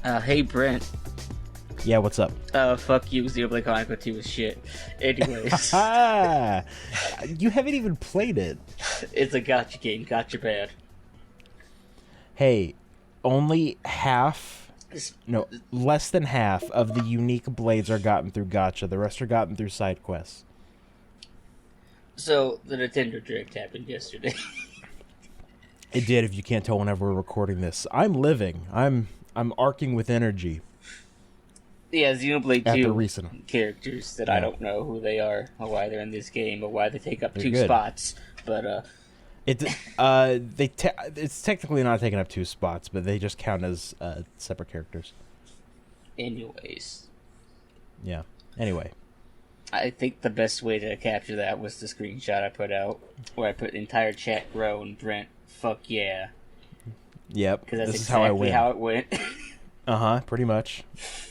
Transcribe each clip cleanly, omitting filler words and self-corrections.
Hey Brent. Yeah, what's up? Fuck you, Xenoblade Chronicle 2 is shit. Anyways. You haven't even played it. It's a gacha game, gacha bad. Hey, only less than half of the unique blades are gotten through gacha. The rest are gotten through side quests. So, the Nintendo Direct happened yesterday. It did, if you can't tell whenever we're recording this. I'm living. I'm arcing with energy. Yeah, Xenoblade 2 recent characters that I don't know who they are, or why they're in this game, or why they take up They're two good. spots. But, it's technically not taking up 2 spots, but they just count as separate characters. anyways. Yeah. Anyway. I think the best way to capture that was the screenshot I put out, where I put the entire chat row and Brent, fuck yeah. Yep. Because that's this exactly is how it went. Uh-huh, pretty much.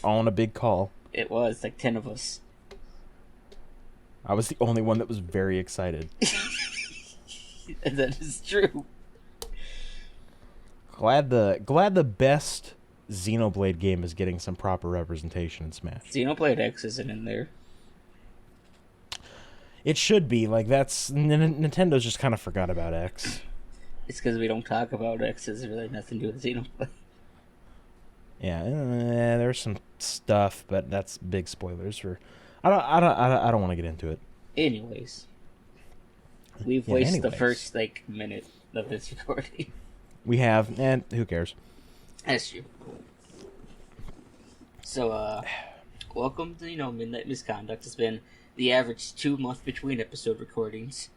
All on a big call. It was, like 10 of us. I was the only one that was very excited. And that is true. Glad the best Xenoblade game is getting some proper representation in Smash. Xenoblade X isn't in there. It should be. Like, that's... Nintendo's just kind of forgot about X. It's because we don't talk about X. It's really nothing to do with Xenoblade. Yeah, there's some stuff, but that's big spoilers for... I don't want to get into it. Anyways. We've wasted the first, minute of this recording. We have, and who cares? That's true. So, welcome to, Midnight Misconduct. It's been the average 2 month between episode recordings.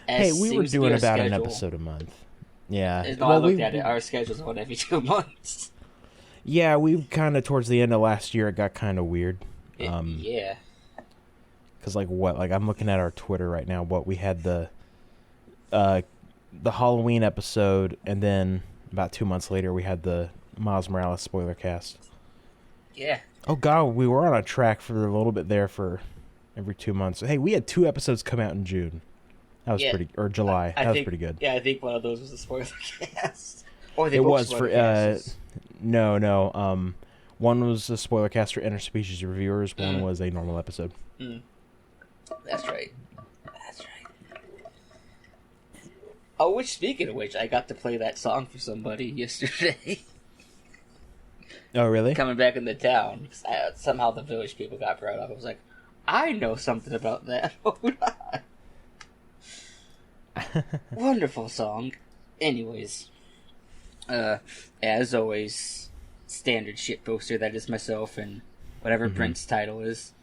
Hey, we were doing about an episode a month. Yeah. No, I looked at it. Our schedule's on every 2 months. Yeah, we kind of, towards the end of last year, it got kind of weird. Yeah. Because, I'm looking at our Twitter right now. We had the Halloween episode, and then about 2 months later, we had the Miles Morales spoiler cast. Yeah. Oh, God, we were on a track for a little bit there for every 2 months. Hey, we had 2 episodes come out in June. That was pretty... Or July. That was pretty good. Yeah, I think one of those was the spoiler cast. Or they it both was spoiler for... casts. No. One was a spoiler cast for interspecies reviewers. One was a normal episode. That's right. Oh, speaking of which, I got to play that song for somebody yesterday. Oh, really? Coming back into town. Somehow the village people got brought up. I was like, I know something about that. Hold on. Wonderful song. Anyways. As always, standard shit poster. That is myself and whatever Brent's title is.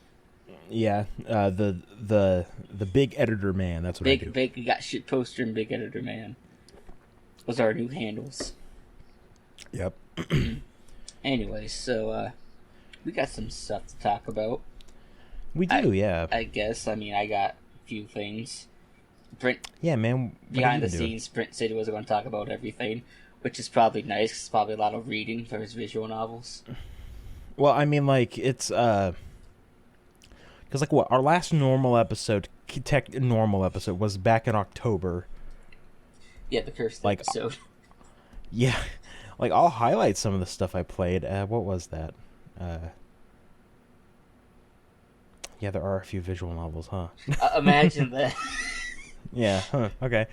Yeah, the big editor man. That's what I do. Big got shit poster and big editor man. Those are our new handles. Yep. Anyways, so we got some stuff to talk about. We do, yeah. I guess. I mean, I got a few things. Brent. Yeah, man. Behind the scenes, Brent said he wasn't going to talk about everything, which is probably nice. 'Cause it's probably a lot of reading for his visual novels. Well, I mean, it's because our last normal episode was back in October. Yeah, the cursed episode. Yeah, I'll highlight some of the stuff I played. What was that? Yeah, there are a few visual novels, huh? Imagine that. Yeah. Huh. Okay.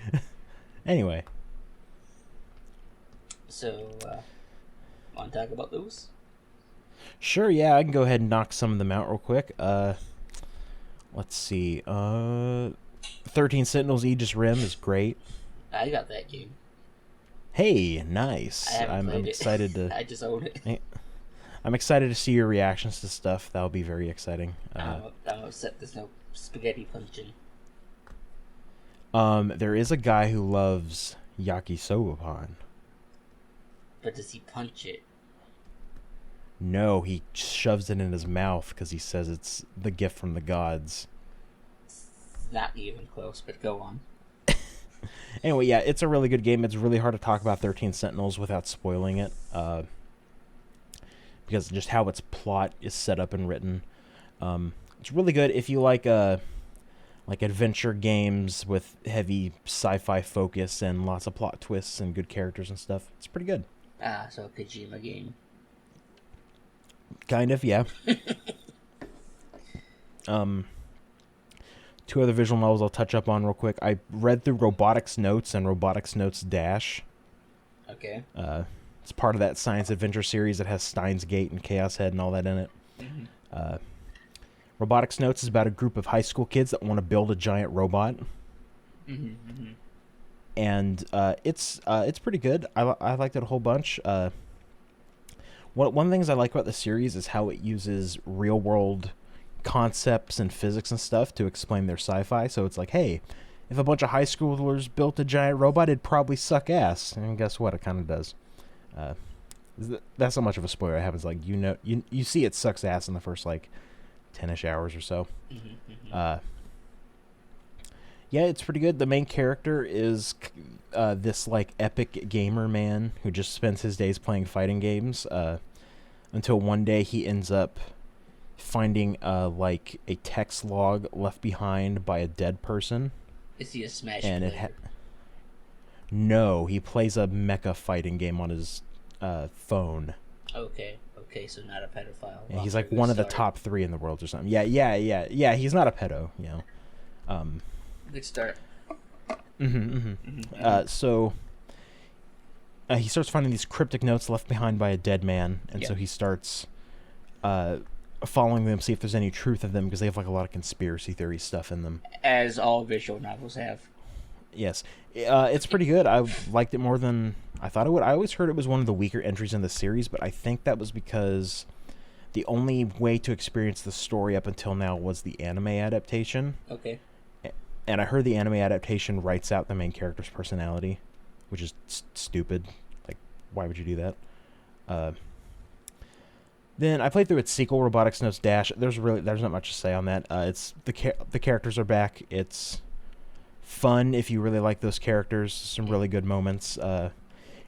Anyway. So, want to talk about those? Sure, yeah, I can go ahead and knock some of them out real quick. Let's see. 13 Sentinels Aegis Rim is great. I got that game. Hey, nice. I'm excited to... I just own it. I'm excited to see your reactions to stuff. That'll be very exciting. I'm upset there's no spaghetti punching. There is a guy who loves yakisoba. But does he punch it? No, he shoves it in his mouth because he says it's the gift from the gods. It's not even close, but go on. Anyway, yeah, it's a really good game. It's really hard to talk about 13 Sentinels without spoiling it. Because just how its plot is set up and written. It's really good if you like adventure games with heavy sci-fi focus and lots of plot twists and good characters and stuff. It's pretty good. So a Kojima game. Kind of, yeah. Two other visual novels I'll touch up on real quick. I read through Robotics Notes and Robotics Notes Dash. Okay. It's part of that science adventure series that has Steins Gate and Chaos Head and all that in it. Mm-hmm. Robotics Notes is about a group of high school kids that want to build a giant robot. Mm-hmm. Mm-hmm. And it's pretty good. I liked it a whole bunch. One of the things I like about the series is how it uses real world concepts and physics and stuff to explain their sci-fi. So it's like, hey, if a bunch of high schoolers built a giant robot, it'd probably suck ass. And guess what? It kind of does. That's not much of a spoiler. It happens like you see it sucks ass in the first like 10-ish hours or so. Mm-hmm. Yeah, it's pretty good. The main character is this like epic gamer man who just spends his days playing fighting games until one day he ends up finding like a text log left behind by a dead person. Is he a Smash and player? No, he plays a mecha fighting game on his phone. Okay, so not a pedophile. Yeah, he's like one of the top 3 in the world or something. Yeah. He's not a pedo, you know. Good start. So he starts finding these cryptic notes left behind by a dead man, and so he starts following them, see if there's any truth of them, because they have like a lot of conspiracy theory stuff in them. As all visual novels have. Yes. It's pretty good. I liked it more than I thought it would. I always heard it was one of the weaker entries in the series, but I think that was because the only way to experience the story up until now was the anime adaptation. Okay. And I heard the anime adaptation writes out the main character's personality, which is stupid. Like, why would you do that? Then I played through its sequel, Robotics Notes Dash. There's not much to say on that. It's the characters are back. It's fun if you really like those characters. Some really good moments.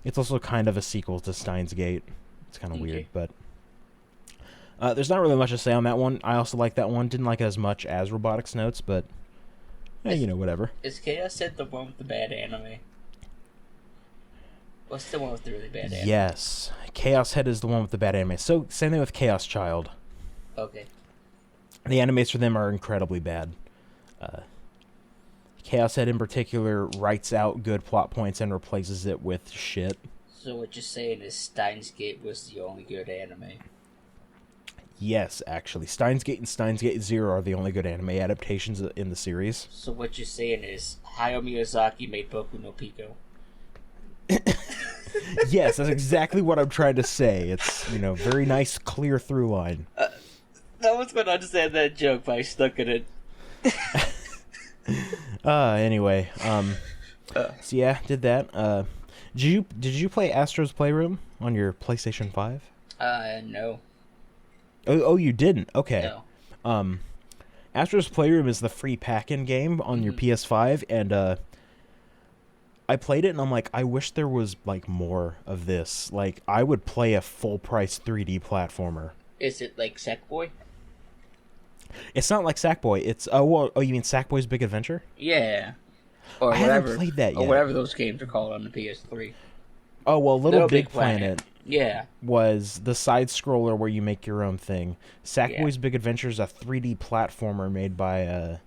It's also kind of a sequel to Steins Gate. It's kind of weird, but there's not really much to say on that one. I also like that one. Didn't like it as much as Robotics Notes, but whatever. Is Chaos Head the one with the bad anime? What's the one with the really bad anime? Yes. Chaos Head is the one with the bad anime. So, same thing with Chaos Child. Okay. The animes for them are incredibly bad. Chaos Head in particular writes out good plot points and replaces it with shit. So what you're saying is Steins Gate was the only good anime? Yes, actually. Steins Gate and Steins Gate Zero are the only good anime adaptations in the series. So what you're saying is Hayao Miyazaki made Boku no Pico? Yes, that's exactly what I'm trying to say. It's, very nice, clear through line. No one's going to understand that joke, but I stuck in it. Anyway, so yeah, did that. Did you play Astro's Playroom on your PlayStation 5? No. Oh, you didn't? Okay. No. Astro's Playroom is the free pack-in game on your PS5, and I played it, and I'm like, I wish there was like more of this. Like, I would play a full-price 3D platformer. Is it like Sackboy? It's not like Sackboy. It's you mean Sackboy's Big Adventure? Yeah. Or I whatever. haven't played that yet. Or whatever those games are called on the PS3. Oh well, Little Big Planet. Yeah. Was the side scroller where you make your own thing. Sackboy's Big Adventure is a 3D platformer made by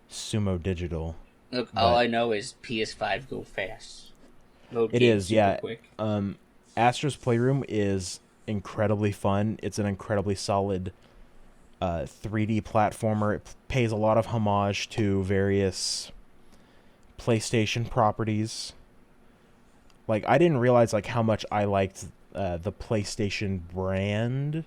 Sumo Digital. Look, all I know is PS5 go fast. It is, yeah. Quick. Astro's Playroom is incredibly fun. It's an incredibly solid 3D platformer. It pays a lot of homage to various PlayStation properties. Like, I didn't realize like how much I liked the PlayStation brand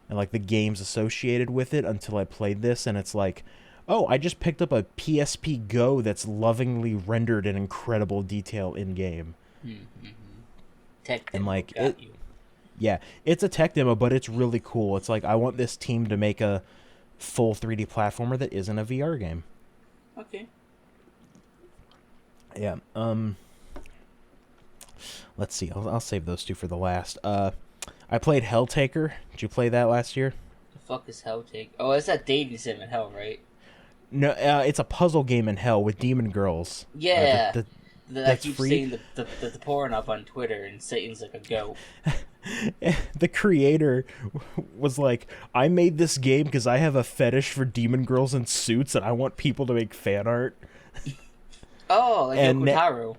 and like the games associated with it until I played this, and it's like, oh, I just picked up a PSP Go that's lovingly rendered in incredible detail in game. Tech and like got you. Yeah, it's a tech demo, but it's really cool. It's like, I want this team to make a full 3D platformer that isn't a VR game. Okay. Yeah. Let's see. I'll save those two for the last. I played Helltaker. Did you play that last year? The fuck is Helltaker? Oh, it's that dating sim in Hell, right? No, it's a puzzle game in Hell with demon girls. Yeah. I that's keep free. seeing the porn up on Twitter, and Satan's like a goat. The creator was like, I made this game because I have a fetish for demon girls in suits and I want people to make fan art. Oh, like And Yoko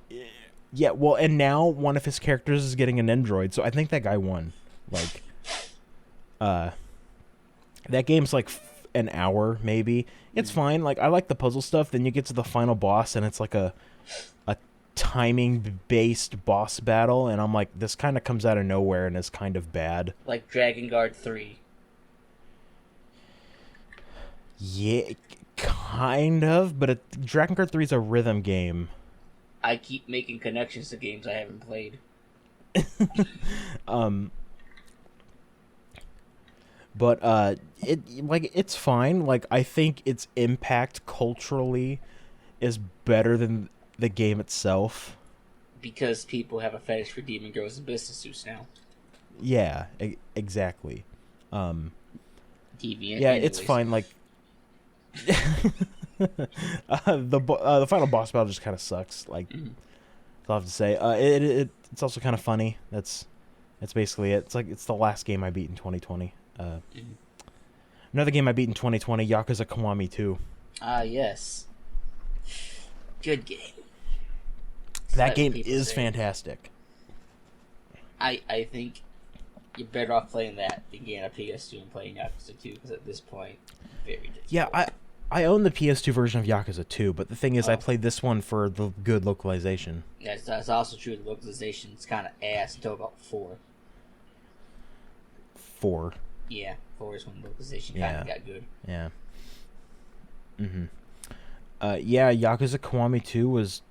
yeah, well, and now one of his characters is getting an android, so I think that guy won. Like, that game's like an hour, maybe. It's fine. Like, I like the puzzle stuff. Then you get to the final boss, and it's like a timing-based boss battle, and I'm like, this kind of comes out of nowhere and is kind of bad. Like Dragon Guard 3. Yeah, kind of, but Dragon Guard 3 is a rhythm game. I keep making connections to games I haven't played. But it's fine. Like, I think its impact culturally is better than the game itself. Because people have a fetish for demon girls in business suits now. Yeah, exactly. Deviant. Yeah, anyways. it's fine. Like, the final boss battle just kind of sucks. Like, I'll have to say. It's also kind of funny. That's basically it. It's like it's the last game I beat in 2020. Another game I beat in 2020, Yakuza Kiwami 2. Ah, yes. Good game. That game is fantastic. I think you're better off playing that than getting a PS2 and playing Yakuza 2, because at this point, very difficult. Yeah, I own the PS2 version of Yakuza 2, but the thing is, I played this one for the good localization. Yeah, that's also true. The localization is kind of ass until about 4. 4. Yeah, 4 is when the localization kind of got good. Yeah. Yeah, Yakuza Kiwami 2 was...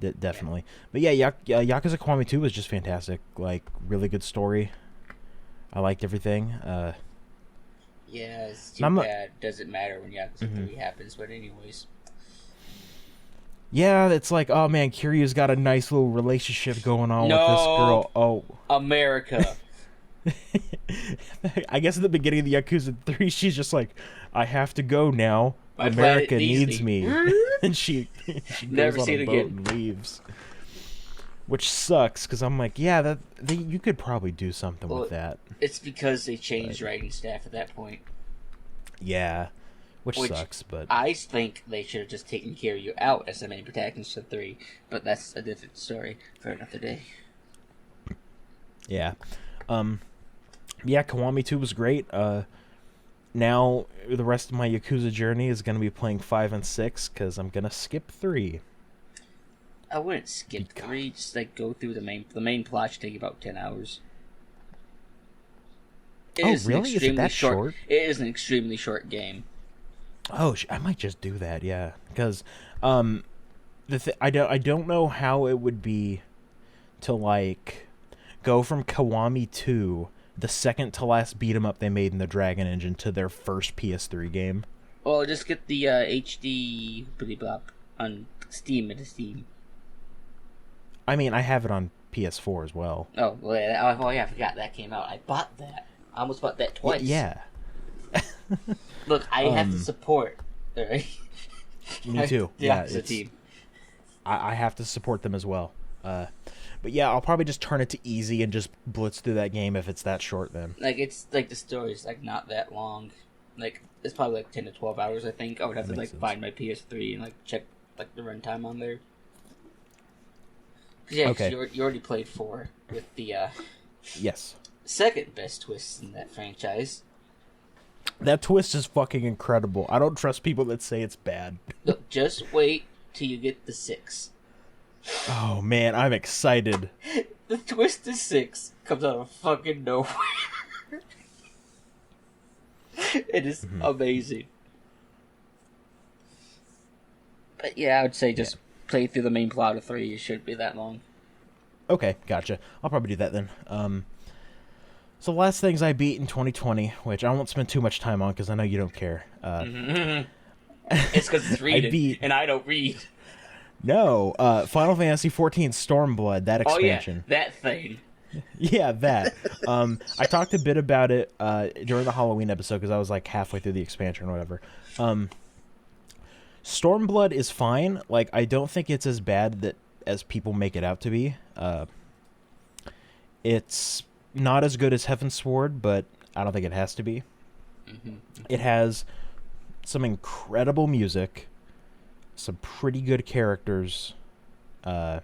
definitely. Yeah. But yeah, Yakuza Kiwami 2 was just fantastic. Like, really good story. I liked everything. Yeah, it's too bad. Doesn't matter when Yakuza 3 happens, but anyways. Yeah, it's like, oh man, Kiryu's got a nice little relationship going on with this girl. Oh. America. I guess at the beginning of the Yakuza 3, she's just like, I have to go now. My America needs me. And she Never goes on see a it boat again. and leaves. Which sucks, because I'm like, yeah, you could probably do something with that. It's because they changed writing staff at that point. Yeah, which sucks, but... I think they should have just taken Kiryu out as the main protagonist of 3, but that's a different story for another day. Yeah. Yeah, Kiwami 2 was great. Now, the rest of my Yakuza journey is going to be playing 5 and 6, because I'm going to skip 3. I wouldn't skip 3, just like go through the main plot should take about 10 hours. Really? Is it that short? It is an extremely short game. Oh, I might just do that, yeah. Because I don't know how it would be to, like, go from Kiwami 2, the second to last beat 'em up they made in the Dragon Engine, to their first PS3 game. Well, just get the HD blah on Steam and Steam. I mean, I have it on PS4 as well. Oh, well, yeah, I forgot that came out. I bought that. I almost bought that twice. Yeah. Look, I have to support. Right? Me too. Yeah, it's a team. I have to support them as well. But yeah, I'll probably just turn it to easy and just blitz through that game if it's that short then. Like, it's like the story's like not that long. Like, it's probably like 10 to 12 hours, I think. I would have to like find my PS3 and like check like the runtime on there. Yeah, okay. You already played 4 with the yes, second best twist in that franchise. That twist is fucking incredible. I don't trust people that say it's bad. Look, just wait till you get the 6. Oh man, I'm excited. The twist is 6 comes out of fucking nowhere. It is amazing. But yeah, I would say just play through the main plot of 3. It shouldn't be that long. Okay, gotcha. I'll probably do that then. So the last things I beat in 2020, which I won't spend too much time on because I know you don't care. It's because it's reading, and I don't read. No, Final Fantasy XIV Stormblood, that expansion. Oh yeah, that thing. Yeah, that. I talked a bit about it during the Halloween episode because I was like halfway through the expansion or whatever. Stormblood is fine. Like, I don't think it's as bad as people make it out to be. It's not as good as Heaven's Sword, but I don't think it has to be. Mm-hmm. It has some incredible music, some pretty good characters. One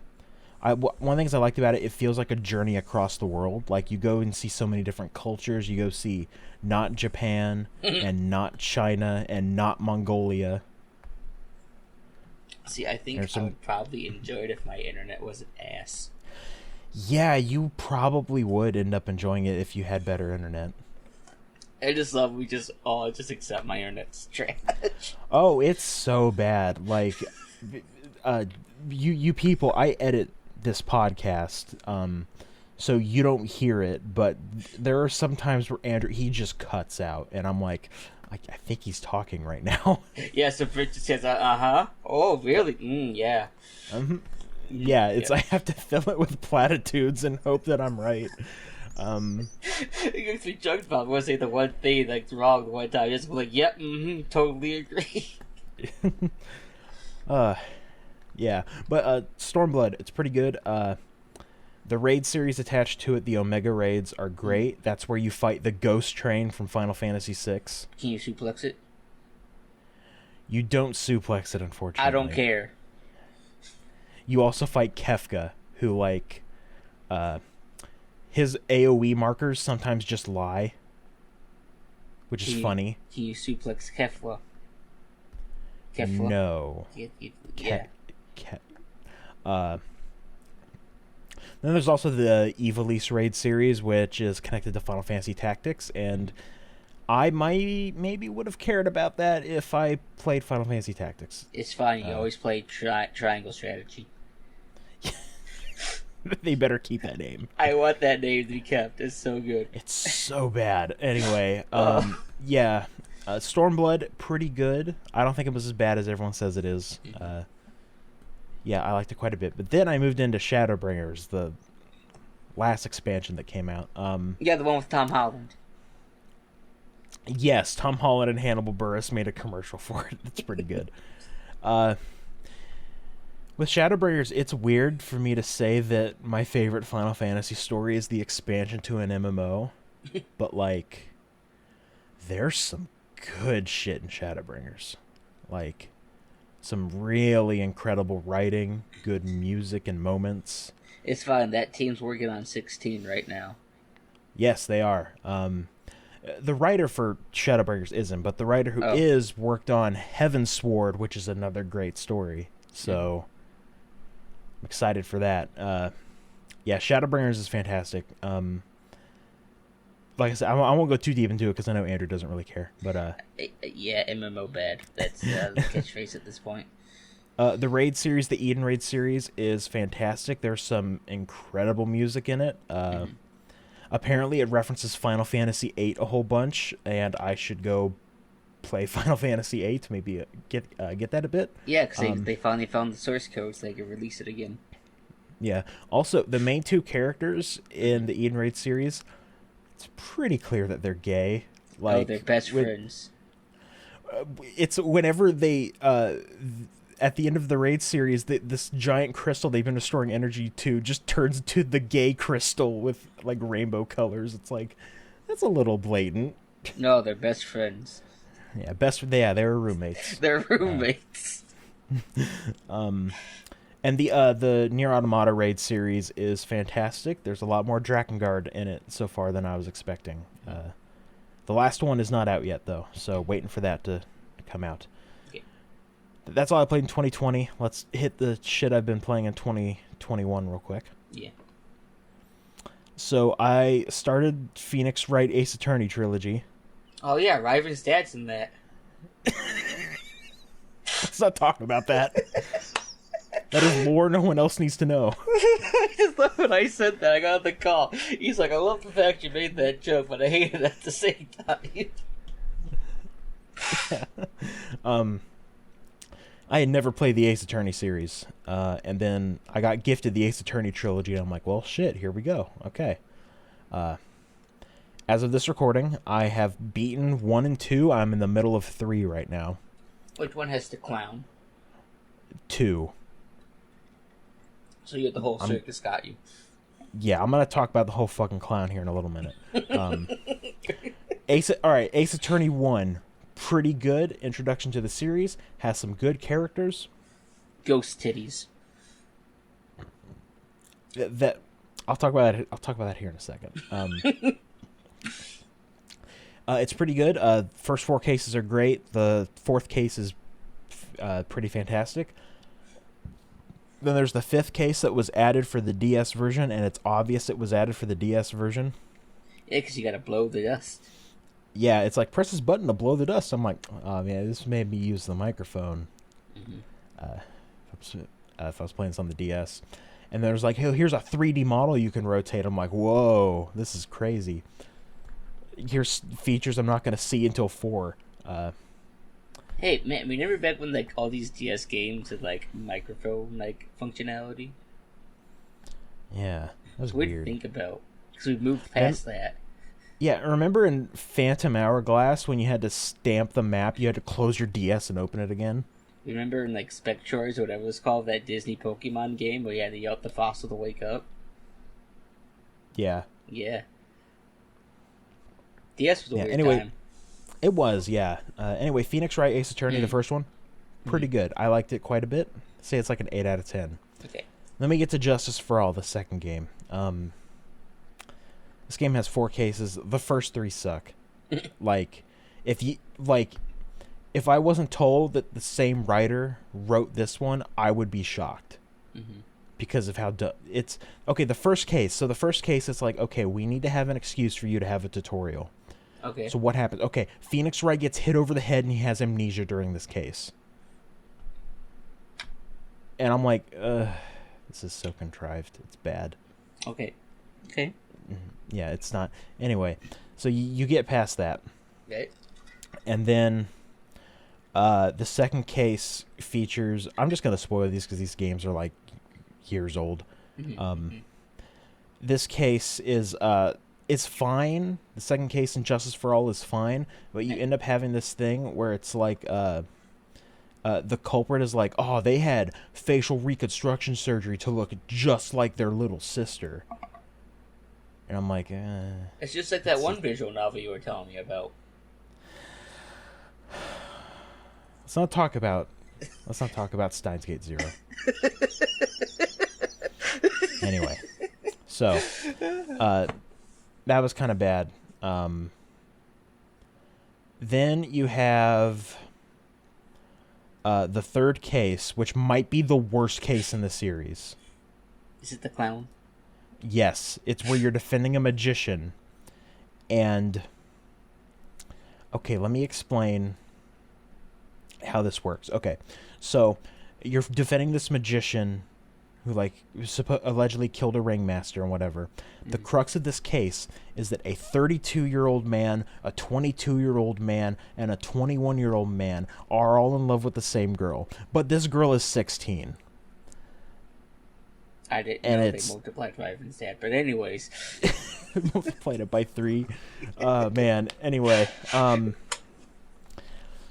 of the things I liked about it, it feels like a journey across the world. Like, you go and see so many different cultures. You go see not Japan and not China and not Mongolia. See, I think I would probably enjoy it if my internet wasn't ass. Yeah, you probably would end up enjoying it if you had better internet. I just love we just accept my internet's trash. Oh, it's so bad. Like, you people, I edit this podcast, so you don't hear it, but there are some times where Andrew, he just cuts out, and I'm like, I think he's talking right now. Yeah, so Brent just says, uh-huh. Oh, really? Yeah. Yeah, it's I have to fill it with platitudes and hope that I'm right. We joked about, want to say the one thing that's wrong the one time, just be like, yep, totally agree. Yeah, but Stormblood, it's pretty good. The raid series attached to it, the Omega raids, are great. That's where you fight the Ghost Train from Final Fantasy VI. Can you suplex it? You don't suplex it, unfortunately. I don't care. You also fight Kefka, who, like, his AoE markers sometimes just lie, which is funny. Can you suplex Kefla? No. Yeah. Then there's also the Ivalice raid series, which is connected to Final Fantasy Tactics, and I maybe would have cared about that if I played Final Fantasy Tactics. It's fine. You always play triangle strategy. They better keep that name. I want that name to be kept. It's so good. It's so bad. Anyway, yeah. Stormblood, pretty good. I don't think it was as bad as everyone says it is. Yeah, I liked it quite a bit. But then I moved into Shadowbringers, the last expansion that came out. Yeah, the one with Tom Holland. Yes, Tom Holland and Hannibal Buress made a commercial for it. It's pretty good. With Shadowbringers, it's weird for me to say that my favorite Final Fantasy story is the expansion to an MMO. But, like, there's some good shit in Shadowbringers. Like, some really incredible writing, good music and moments. It's fine. That team's working on 16 right now. Yes, they are. The writer for Shadowbringers isn't, but the writer who is worked on Heaven's Sword, which is another great story. So, I'm excited for that. Yeah, Shadowbringers is fantastic. Like I said, I won't go too deep into it because I know Andrew doesn't really care. But yeah, MMO bad. That's the catchphrase at this point. The raid series, the Eden raid series, is fantastic. There's some incredible music in it. Apparently, it references Final Fantasy VIII a whole bunch, and I should go play Final Fantasy VIII to maybe get that a bit. Yeah, because they finally found the source code so they can release it again. Yeah. Also, the main two characters in the Eden raid series, it's pretty clear that they're gay. Like, they're best friends. It's whenever they at the end of the raid series, this giant crystal they've been restoring energy to just turns into the gay crystal with, like, rainbow colors. It's like, that's a little blatant. No, they're best friends. Yeah, they're roommates. They're roommates. And the Nier Automata raid series is fantastic. There's a lot more Drakengard in it so far than I was expecting. The last one is not out yet, though, so waiting for that to come out. Okay. That's all I played in 2020. Let's hit the shit I've been playing in 2021 real quick. Yeah. So I started Phoenix Wright Ace Attorney trilogy. Oh yeah, Riven's dad's in that. Let's not talk about that. That is lore no one else needs to know. I just love when I said that. I got the call. He's like, I love the fact you made that joke, but I hate it at the same time. Yeah. I had never played the Ace Attorney series, and then I got gifted the Ace Attorney trilogy, and I'm like, well, shit, here we go. Okay. As of this recording, I have beaten 1 and 2. I'm in the middle of 3 right now. Which one has the clown? 2. So you had the whole circus got you. Yeah, I'm gonna talk about the whole fucking clown here in a little minute. Ace Attorney 1, pretty good introduction to the series, has some good characters. Ghost titties. That I'll talk about that here in a second. It's pretty good. First 4 cases are great. The 4th case is pretty fantastic. Then there's the 5th case that was added for the DS version, and it's obvious it was added for the DS version. Yeah, because you gotta blow the dust. Yeah, it's like, press this button to blow the dust. I'm like, oh man, this made me use the microphone. If I was playing this on the DS. And there's like, hey, here's a 3D model you can rotate. I'm like, whoa, this is crazy. Here's features I'm not going to see until 4. Hey, man, remember back when, like, all these DS games had, like, microphone, like, functionality? Yeah, that was Weird weird. to think about. Because we've moved past that. Yeah, remember in Phantom Hourglass when you had to stamp the map, you had to close your DS and open it again? Remember in, like, Spectroids or whatever it was called, that Disney Pokemon game where you had to yell at the fossil to wake up? Yeah. Yeah. DS was a weird time. It was, yeah. Anyway, Phoenix Wright Ace Attorney, the first one, pretty good. I liked it quite a bit. Say it's like an 8 out of 10. Okay. Let me get to Justice for All, the second game. This game has 4 cases. The first 3 suck. If I wasn't told that the same writer wrote this one, I would be shocked. Because of how it's okay. The first case. So the first case, it's like, okay, we need to have an excuse for you to have a tutorial. Okay. So what happens? Okay, Phoenix Wright gets hit over the head and he has amnesia during this case. And I'm like, this is so contrived. It's bad. Okay. Yeah, it's not. Anyway, so you get past that. Okay. And then the second case features... I'm just going to spoil these because these games are like years old. This case is fine. The second case in Justice for All is fine, but you end up having this thing where it's like the culprit is like, oh, they had facial reconstruction surgery to look just like their little sister. And I'm like, It's just like that one visual novel you were telling me about. Let's not talk about Steins Gate Zero. Anyway, so that was kind of bad. Then you have the third case, which might be the worst case in the series. Is it the clown? Yes, it's where you're defending a magician. And okay, let me explain how this works. Okay, so you're defending this magician who allegedly killed a ringmaster and whatever. The crux of this case is that a 32-year-old man, a 22-year-old man, and a 21-year-old man are all in love with the same girl, but this girl is 16. I didn't know they multiplied 5 instead, but anyways. Multiplied it by 3. Man, anyway.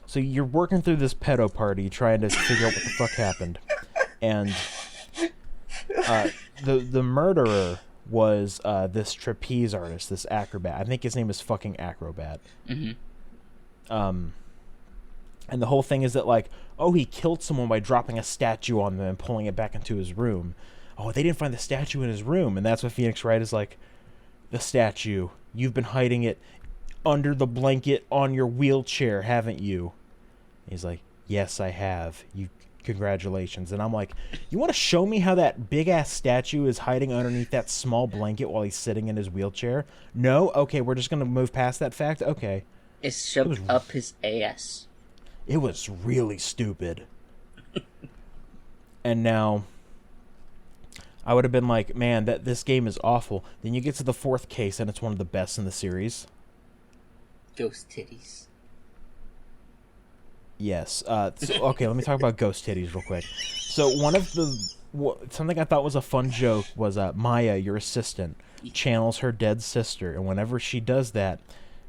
So you're working through this pedo party trying to figure out what the fuck happened. And the murderer was this trapeze artist, this acrobat. I think his name is fucking Acrobat. And the whole thing is that, like, oh, he killed someone by dropping a statue on them and pulling it back into his room. Oh, they didn't find the statue in his room. And that's what Phoenix Wright is like, the statue. You've been hiding it under the blanket on your wheelchair, haven't you? He's like, yes, I have. Congratulations. And I'm like, you want to show me how that big-ass statue is hiding underneath that small blanket while he's sitting in his wheelchair? No? Okay, we're just going to move past that fact? Okay. It's shoved up his ass. It was really stupid. And now, I would have been like, man, this game is awful. Then you get to the fourth case, and it's one of the best in the series. Ghost titties. Yes. Okay, let me talk about ghost titties real quick. So something I thought was a fun joke was Maya, your assistant, channels her dead sister, and whenever she does that,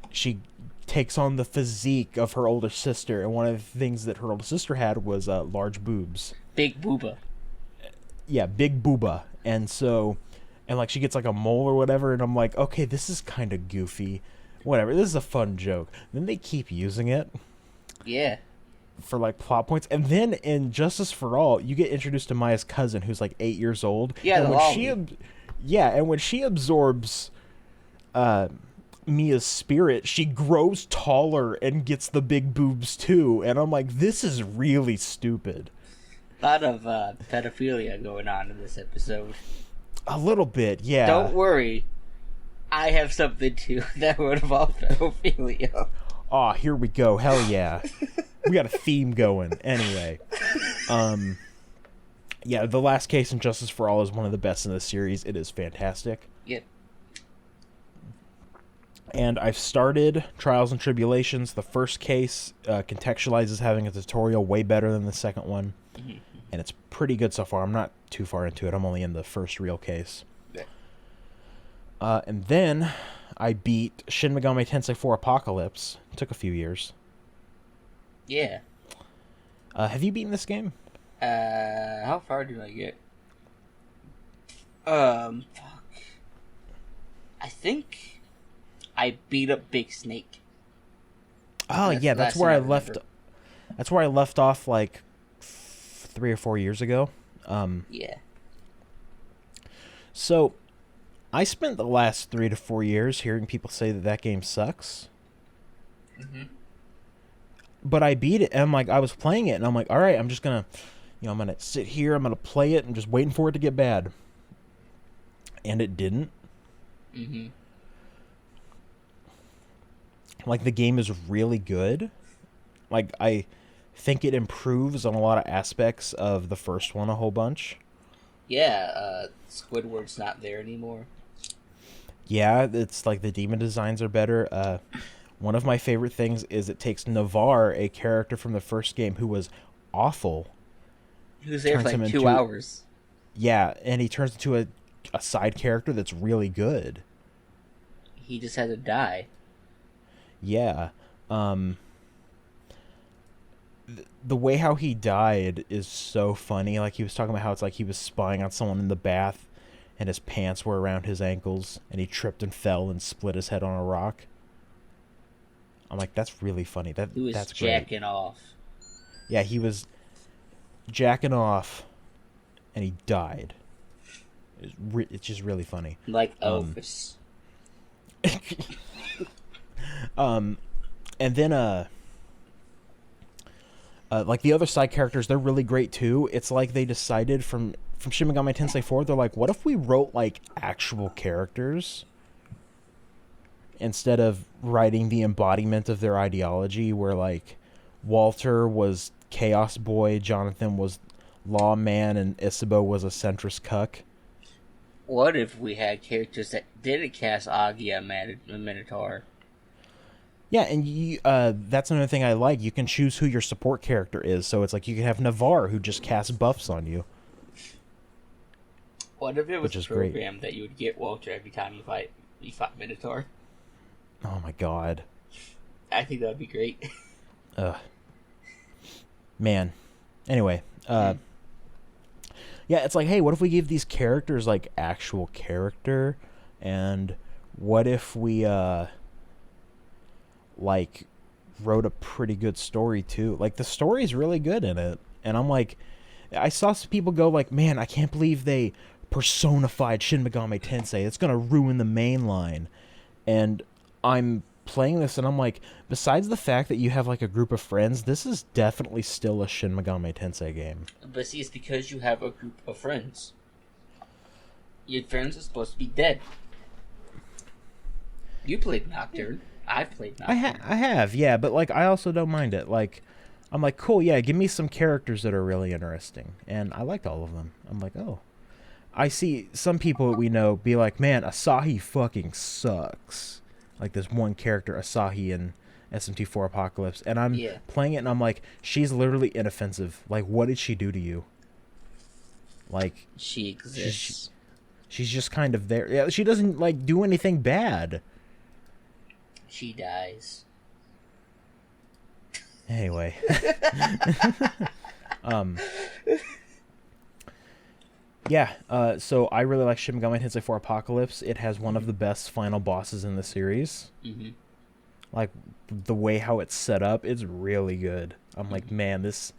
she takes on the physique of her older sister, and one of the things that her older sister had was large boobs. Big booba. Yeah, big booba. And so and like she gets like a mole or whatever, and I'm like, okay, this is kind of goofy, whatever, this is a fun joke. Then they keep using it Yeah. for like plot points, and then in Justice for All you get introduced to Maya's cousin who's like 8 years old. Yeah, and the when she absorbs Mia's spirit, she grows taller and gets the big boobs too, and I'm like, this is really stupid. A lot of pedophilia going on in this episode. A little bit, yeah. Don't worry, I have something too that would involve pedophilia. Aw, here we go. Hell yeah. We got a theme going. Anyway. Yeah, the last case in Justice for All is one of the best in the series. It is fantastic. Yep. And I've started Trials and Tribulations. The first case contextualizes having a tutorial way better than the second one. Mm-hmm. And it's pretty good so far. I'm not too far into it. I'm only in the first real case. Yeah. And then I beat Shin Megami Tensei 4 Apocalypse. It took a few years. Yeah. Have you beaten this game? How far did I get? Fuck. I think I beat up Big Snake. Oh, yeah, that's where I left. That's where I left off like 3 or 4 years ago. Yeah. So, I spent the last 3 to 4 years hearing people say that game sucks. Mm-hmm. But I beat it, and I'm like, I was playing it, and I'm like, all right, I'm just gonna, I'm gonna sit here, I'm gonna play it, and just waiting for it to get bad. And it didn't. Mm-hmm. Like, the game is really good. Like, I think it improves on a lot of aspects of the first one a whole bunch. Yeah, Squidward's not there anymore. Yeah, it's like the demon designs are better. One of my favorite things is it takes Navarre, a character from the first game who was awful. He was there for like 2 hours. Yeah, and he turns into a side character that's really good. He just had to die. Yeah. The way how he died is so funny. Like, he was talking about how it's like he was spying on someone in the bath and his pants were around his ankles and he tripped and fell and split his head on a rock. I'm like, that's really funny. That's great. He was jacking off. Yeah, he was jacking off and he died. It's just really funny. Like Elvis. And then like the other side characters, they're really great too. It's like they decided from Shin Megami Tensei 4, they're like, what if we wrote like actual characters instead of writing the embodiment of their ideology, where like Walter was Chaos Boy, Jonathan was Lawman, and Isabeau was a centrist cuck. What if we had characters that didn't cast Agi a Minotaur? Yeah, and that's another thing I like. You can choose who your support character is. So it's like you can have Navarre, who just casts buffs on you. What if it was a program that you would get Walter every time you fought Minotaur? Oh my god. I think that would be great. Man. Anyway, yeah, it's like, hey, what if we give these characters like actual character? And what if we like wrote a pretty good story too? Like, the story's really good in it, and I'm like, I saw some people go like, man, I can't believe they personified Shin Megami Tensei, it's gonna ruin the main line. And I'm playing this and I'm like, besides the fact that you have like a group of friends, this is definitely still a Shin Megami Tensei game. But see, it's because you have a group of friends. Your friends are supposed to be dead. You played Nocturne. I've played Nocturne. I have, yeah, but like, I also don't mind it. Like, I'm like, cool, yeah, give me some characters that are really interesting. And I liked all of them. I'm like, oh. I see some people that we know be like, man, Asahi fucking sucks. Like this one character, Asahi in SMT4 Apocalypse. And I'm playing it and I'm like, she's literally inoffensive. Like, what did she do to you? Like, she exists. She's just kind of there. Yeah, she doesn't like do anything bad. She dies. Anyway. Yeah, so I really like Shin Megami Tensei 4 Apocalypse. It has one of the best final bosses in the series. Mm-hmm. Like, the way how it's set up, it's really good. I'm like, man, this...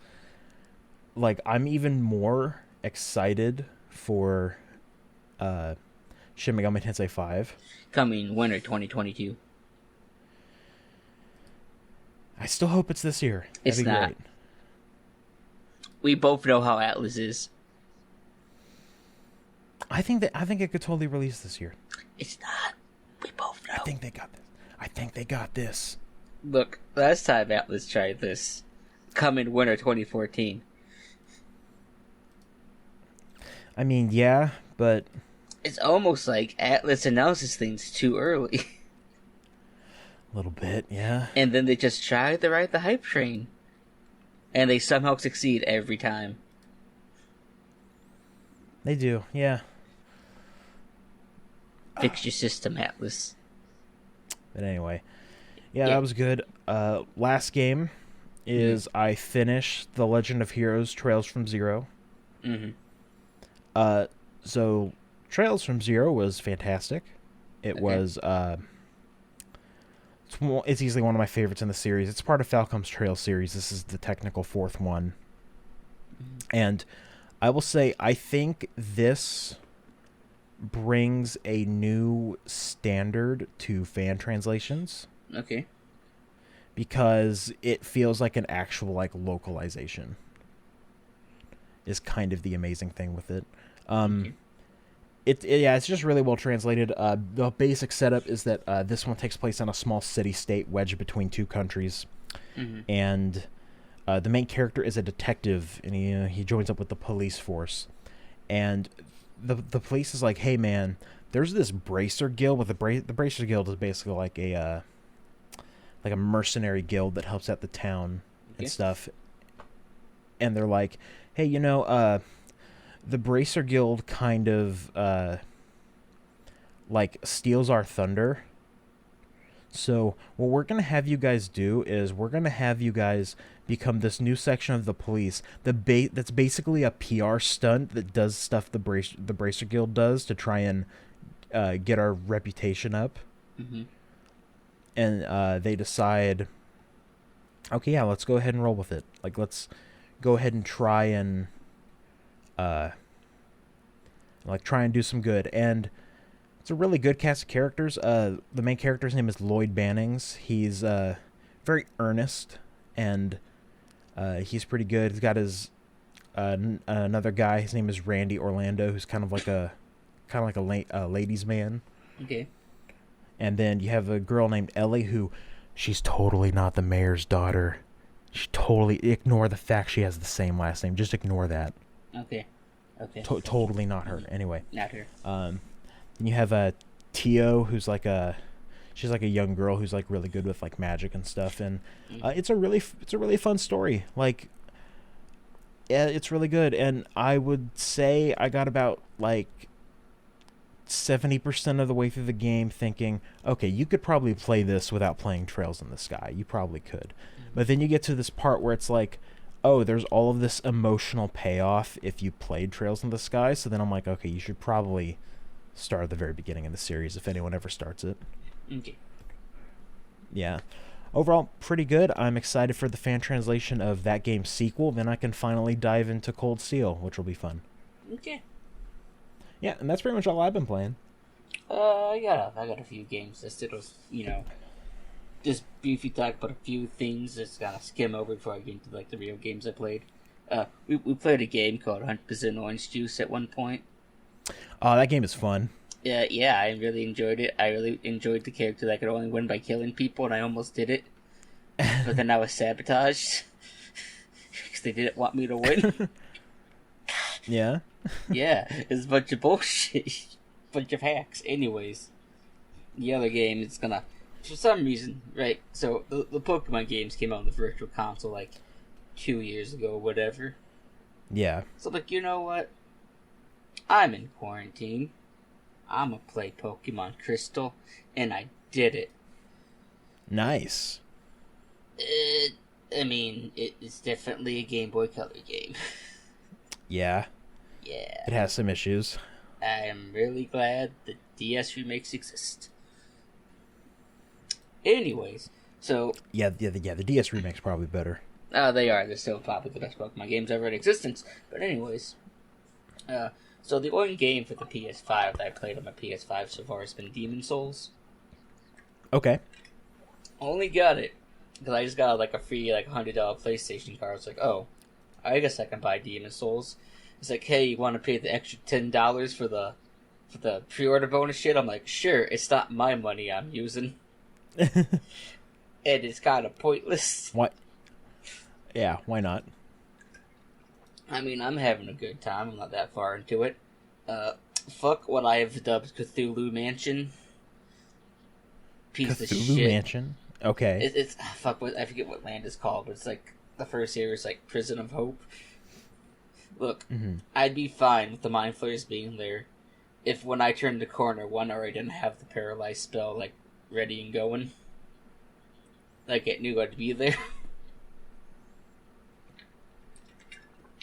Like, I'm even more excited for Shin Megami Tensei 5. Coming winter 2022. I still hope it's this year. It's That'd be not. great. We both know how Atlas is. I think it could totally release this year. It's not. We both know. I think they got this. Look, last time Atlas tried this, coming winter 2014. I mean, yeah, but... It's almost like Atlas announces things too early. A little bit, yeah. And then they just try to ride the hype train. And they somehow succeed every time. They do, yeah. Fix your system, Atlas. But anyway. Yeah, that was good. Last game is I finished The Legend of Heroes Trails from Zero. Mm-hmm. So Trails from Zero was fantastic. It was it's easily one of my favorites in the series. It's part of Falcom's Trail series. This is the technical fourth one. Mm-hmm. And I will say I think this brings a new standard to fan translations. Okay. Because it feels like an actual like localization. Is kind of the amazing thing with it. Okay. It's just really well translated. The basic setup is that this one takes place in a small city-state wedged between two countries, and the main character is a detective, and he joins up with the police force, and the police is like, hey man, there's this Bracer Guild. With the Bracer Guild is basically like a mercenary guild that helps out the town and stuff, and they're like, hey, the Bracer Guild kind of, steals our thunder. So what we're going to have you guys do is we're going to have you guys become this new section of the police that's basically a PR stunt that does stuff the Bracer Guild does to try and get our reputation up. Mm-hmm. And they decide, okay, yeah, let's go ahead and roll with it. Like, let's go ahead and try and do some good. And it's a really good cast of characters. The main character's name is Lloyd Bannings. He's very earnest, and he's pretty good. He's got his another guy. His name is Randy Orlando, who's kind of like a ladies' man. Okay. And then you have a girl named Ellie, who she's totally not the mayor's daughter. She totally ignore the fact she has the same last name. Just ignore that. Okay. Totally not her. Anyway. Not her. And you have Tio, who's she's like a young girl who's like really good with like magic and stuff, and it's a really fun story. Like, yeah, it's really good, and I would say I got about like 70% of the way through the game thinking, okay, you could probably play this without playing Trails in the Sky. You probably could. But then you get to this part where it's like, oh, there's all of this emotional payoff if you played Trails in the Sky. So then I'm like, okay, you should probably start at the very beginning of the series if anyone ever starts it. Okay. Yeah. Overall, pretty good. I'm excited for the fan translation of that game's sequel. Then I can finally dive into Cold Steel, which will be fun. Okay. Yeah, and that's pretty much all I've been playing. I got a few games listed. Just briefly talk about a few things. Just gonna skim over before I get into like the real games I played. We played a game called 100% Orange Juice at one point. Oh, that game is fun. Yeah, I really enjoyed it. I really enjoyed the character that could only win by killing people, and I almost did it. But then I was sabotaged because they didn't want me to win. Yeah. Yeah, it's a bunch of bullshit. Bunch of hacks. Anyways, the other game is gonna, for some reason, right? So the Pokemon games came out on the Virtual Console like 2 years ago, or whatever. Yeah. So like, you know what? I'm in quarantine. I'm gonna play Pokemon Crystal, and I did it. Nice. It's definitely a Game Boy Color game. Yeah. Yeah. It has some issues. I am really glad the DS remakes exist. Anyways, so... Yeah, the DS remake's probably better. They are. They're still probably the best Pokemon games ever in existence. But anyways, so the only game for the PS5 that I played on my PS5 so far has been Demon Souls. Okay. Only got it because I just got like a free like $100 PlayStation card. It's like, oh, I guess I can buy Demon Souls. It's like, hey, you want to pay the extra $10 for the pre-order bonus shit? I'm like, sure. It's not my money I'm using, and it's kind of pointless. What? Yeah, why not? I mean, I'm having a good time. I'm not that far into it. Fuck what I have dubbed Cthulhu Mansion. Piece of Cthulhu shit. Mansion? Okay. It's fuck. I forget what land is called, but it's like the first area is like Prison of Hope. Look, I'd be fine with the Mind Flayers being there if when I turned the corner, one already didn't have the paralyzed spell like ready and going. Like it knew I'd be there.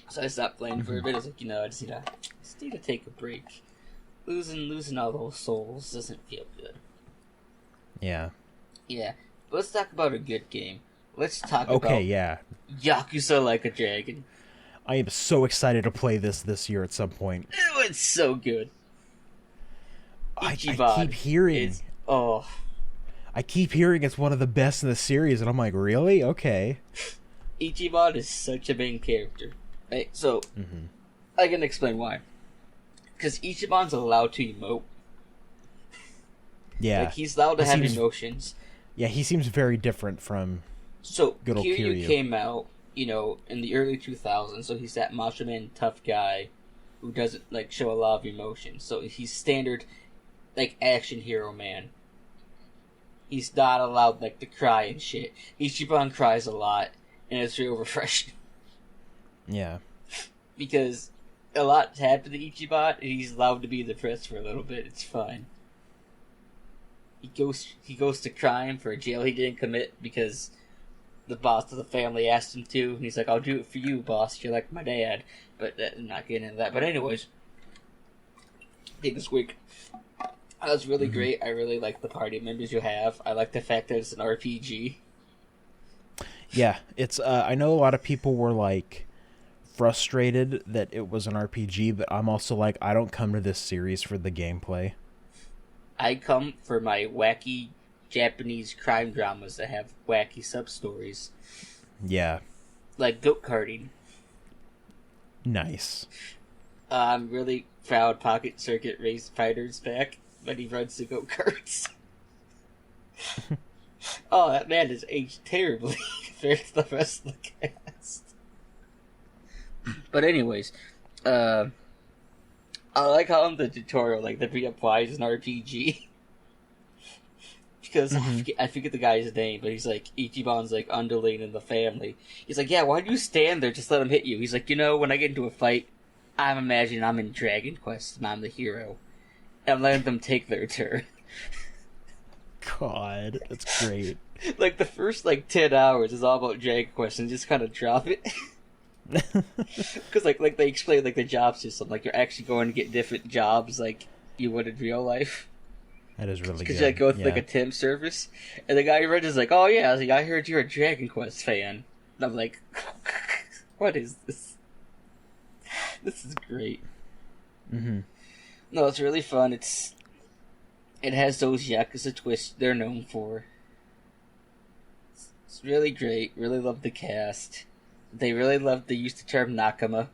So I stopped playing for a bit. I was like, I just need to take a break. Losing all those souls doesn't feel good. Yeah. Yeah. But let's talk about a good game. Let's talk about Yakuza Like a Dragon. I am so excited to play this year at some point. It's so good. I keep hearing. I keep hearing it's one of the best in the series, and I'm like, really? Okay. Ichiban is such a main character. Right? So, I can explain why. Because Ichiban's allowed to emote. Yeah. Like, he's allowed to have emotions. Yeah, he seems very different from good old Kiryu came out, in the early 2000s, so he's that macho man tough guy who doesn't, show a lot of emotion. So he's standard, action hero man. He's not allowed, to cry and shit. Ichiban cries a lot, and it's real refreshing. Yeah. Because a lot's happened to Ichiban, and he's allowed to be depressed for a little bit. It's fine. He goes to crime for a jail he didn't commit because the boss of the family asked him to, and he's like, I'll do it for you, boss. You're like my dad. But I'm not getting into that. But anyways, I think this week that was really great. I really like the party members you have. I like the fact that it's an RPG. Yeah, it's. I know a lot of people were frustrated that it was an RPG, but I'm also I don't come to this series for the gameplay. I come for my wacky Japanese crime dramas that have wacky sub-stories. Yeah. Like go-karting. Nice. I'm really proud Pocket Circuit Race Fighter's back, but he runs the go-karts. Oh, that man has aged terribly compared to the rest of the cast. But anyways, I like how in the tutorial, the reapplies an RPG. Because I forget the guy's name, but he's Ichiban's underling in the family. He's like, yeah, why do you stand there? Just let him hit you. He's like, when I get into a fight, I'm imagining I'm in Dragon Quest and I'm the hero. And I'm letting them take their turn. God, that's great. The first 10 hours is all about Dragon Quest and just kind of drop it. Because they explain the job system, you're actually going to get different jobs you would in real life. That is really good. Because you go through a temp service, and the guy who runs is like, "Oh yeah," I heard you're a Dragon Quest fan. And I'm like, "What is this? This is great." No, it's really fun. It has those Yakuza twists they're known for. It's really great. Really love the cast. They really love to use the term Nakama.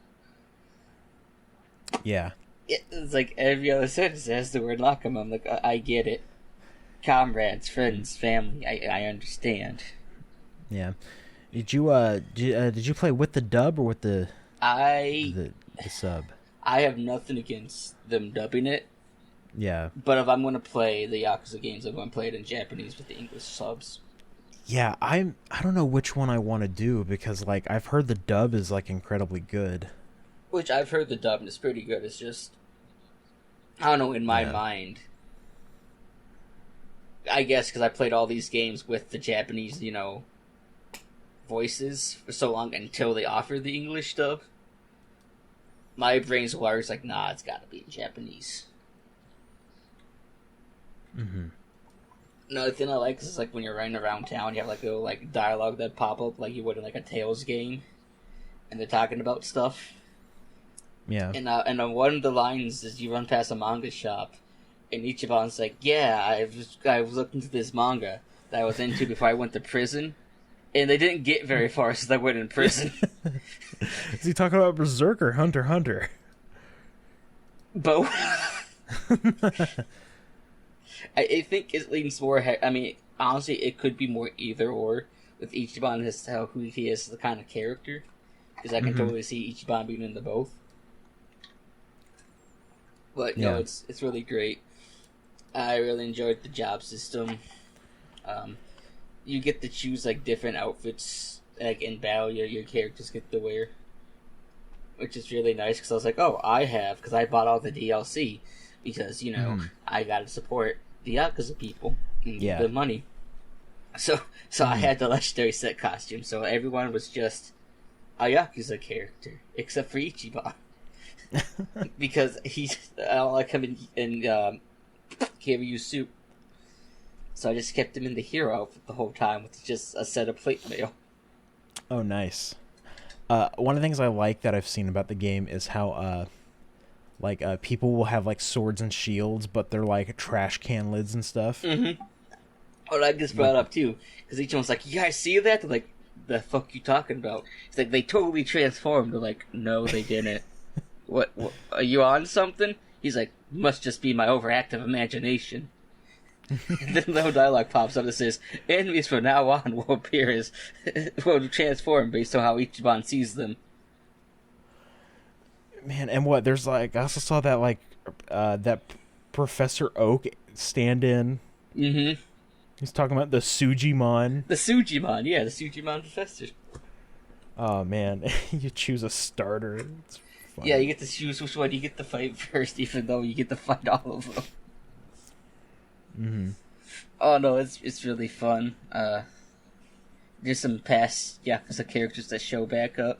Yeah. It's every other sentence has the word Nakama. I'm like, I get it. Comrades, friends, family. I understand. Yeah. Did you play with the dub or with the sub? I have nothing against them dubbing it. Yeah. But if I'm going to play the Yakuza games, I'm going to play it in Japanese with the English subs. Yeah, I don't know which one I want to do because I've heard the dub is incredibly good. Which I've heard the dub and it's pretty good. It's just I don't know, in my mind. I guess because I played all these games with the Japanese, voices for so long until they offered the English dub. my brain's wired. It's like, nah, it's got to be in Japanese. Mm-hmm. Another thing I like is like when you're running around town, you have like little like dialogue that pop up like you would in like a Tales game, and they're talking about stuff. Yeah. And one of the lines is you run past a manga shop, and Ichiban's like, "Yeah, I've looked into this manga that I was into before I went to prison." And they didn't get very far since I went in prison. Is he talking about Berserk or Hunter x Hunter? Both. I think it leans more. I mean, honestly, it could be more either or with Ichiban as to who he is, the kind of character. Because I can totally see Ichiban being into both. But no, it's really great. I really enjoyed the job system. You get to choose like different outfits, like in battle, your characters get to wear, which is really nice. Because I was like, oh, because I bought all the DLC because I got to support the Yakuza people and give them money. So I had the legendary set costume. So everyone was just a Yakuza character except for Ichiban. Because I don't like him in Kiryu's suit. So I just kept him in the hero outfit the whole time with just a set of plate mail. Oh, nice. One of the things I like that I've seen about the game is how people will have like swords and shields, but they're like trash can lids and stuff. Mm-hmm. Oh, that gets brought up too, because each one's like, "You guys see that?" They're like, "The fuck you talking about?" It's like they totally transformed. They're like, "No, they didn't." What? Are you on something? He's like, "Must just be my overactive imagination." And then no dialogue pops up that says, "Enemies from now on will transform based on how Ichiban sees them." Man, and what? There's like I also saw that that Professor Oak stand-in. Mm-hmm. He's talking about the Sujimon. The Sujimon, yeah, the Sujimon Professor. Oh man, you choose a starter. It's funny. Yeah, you get to choose which one you get to fight first, even though you get to fight all of them. Mm-hmm. Oh no, it's really fun. There's some past Yakuza characters that show back up.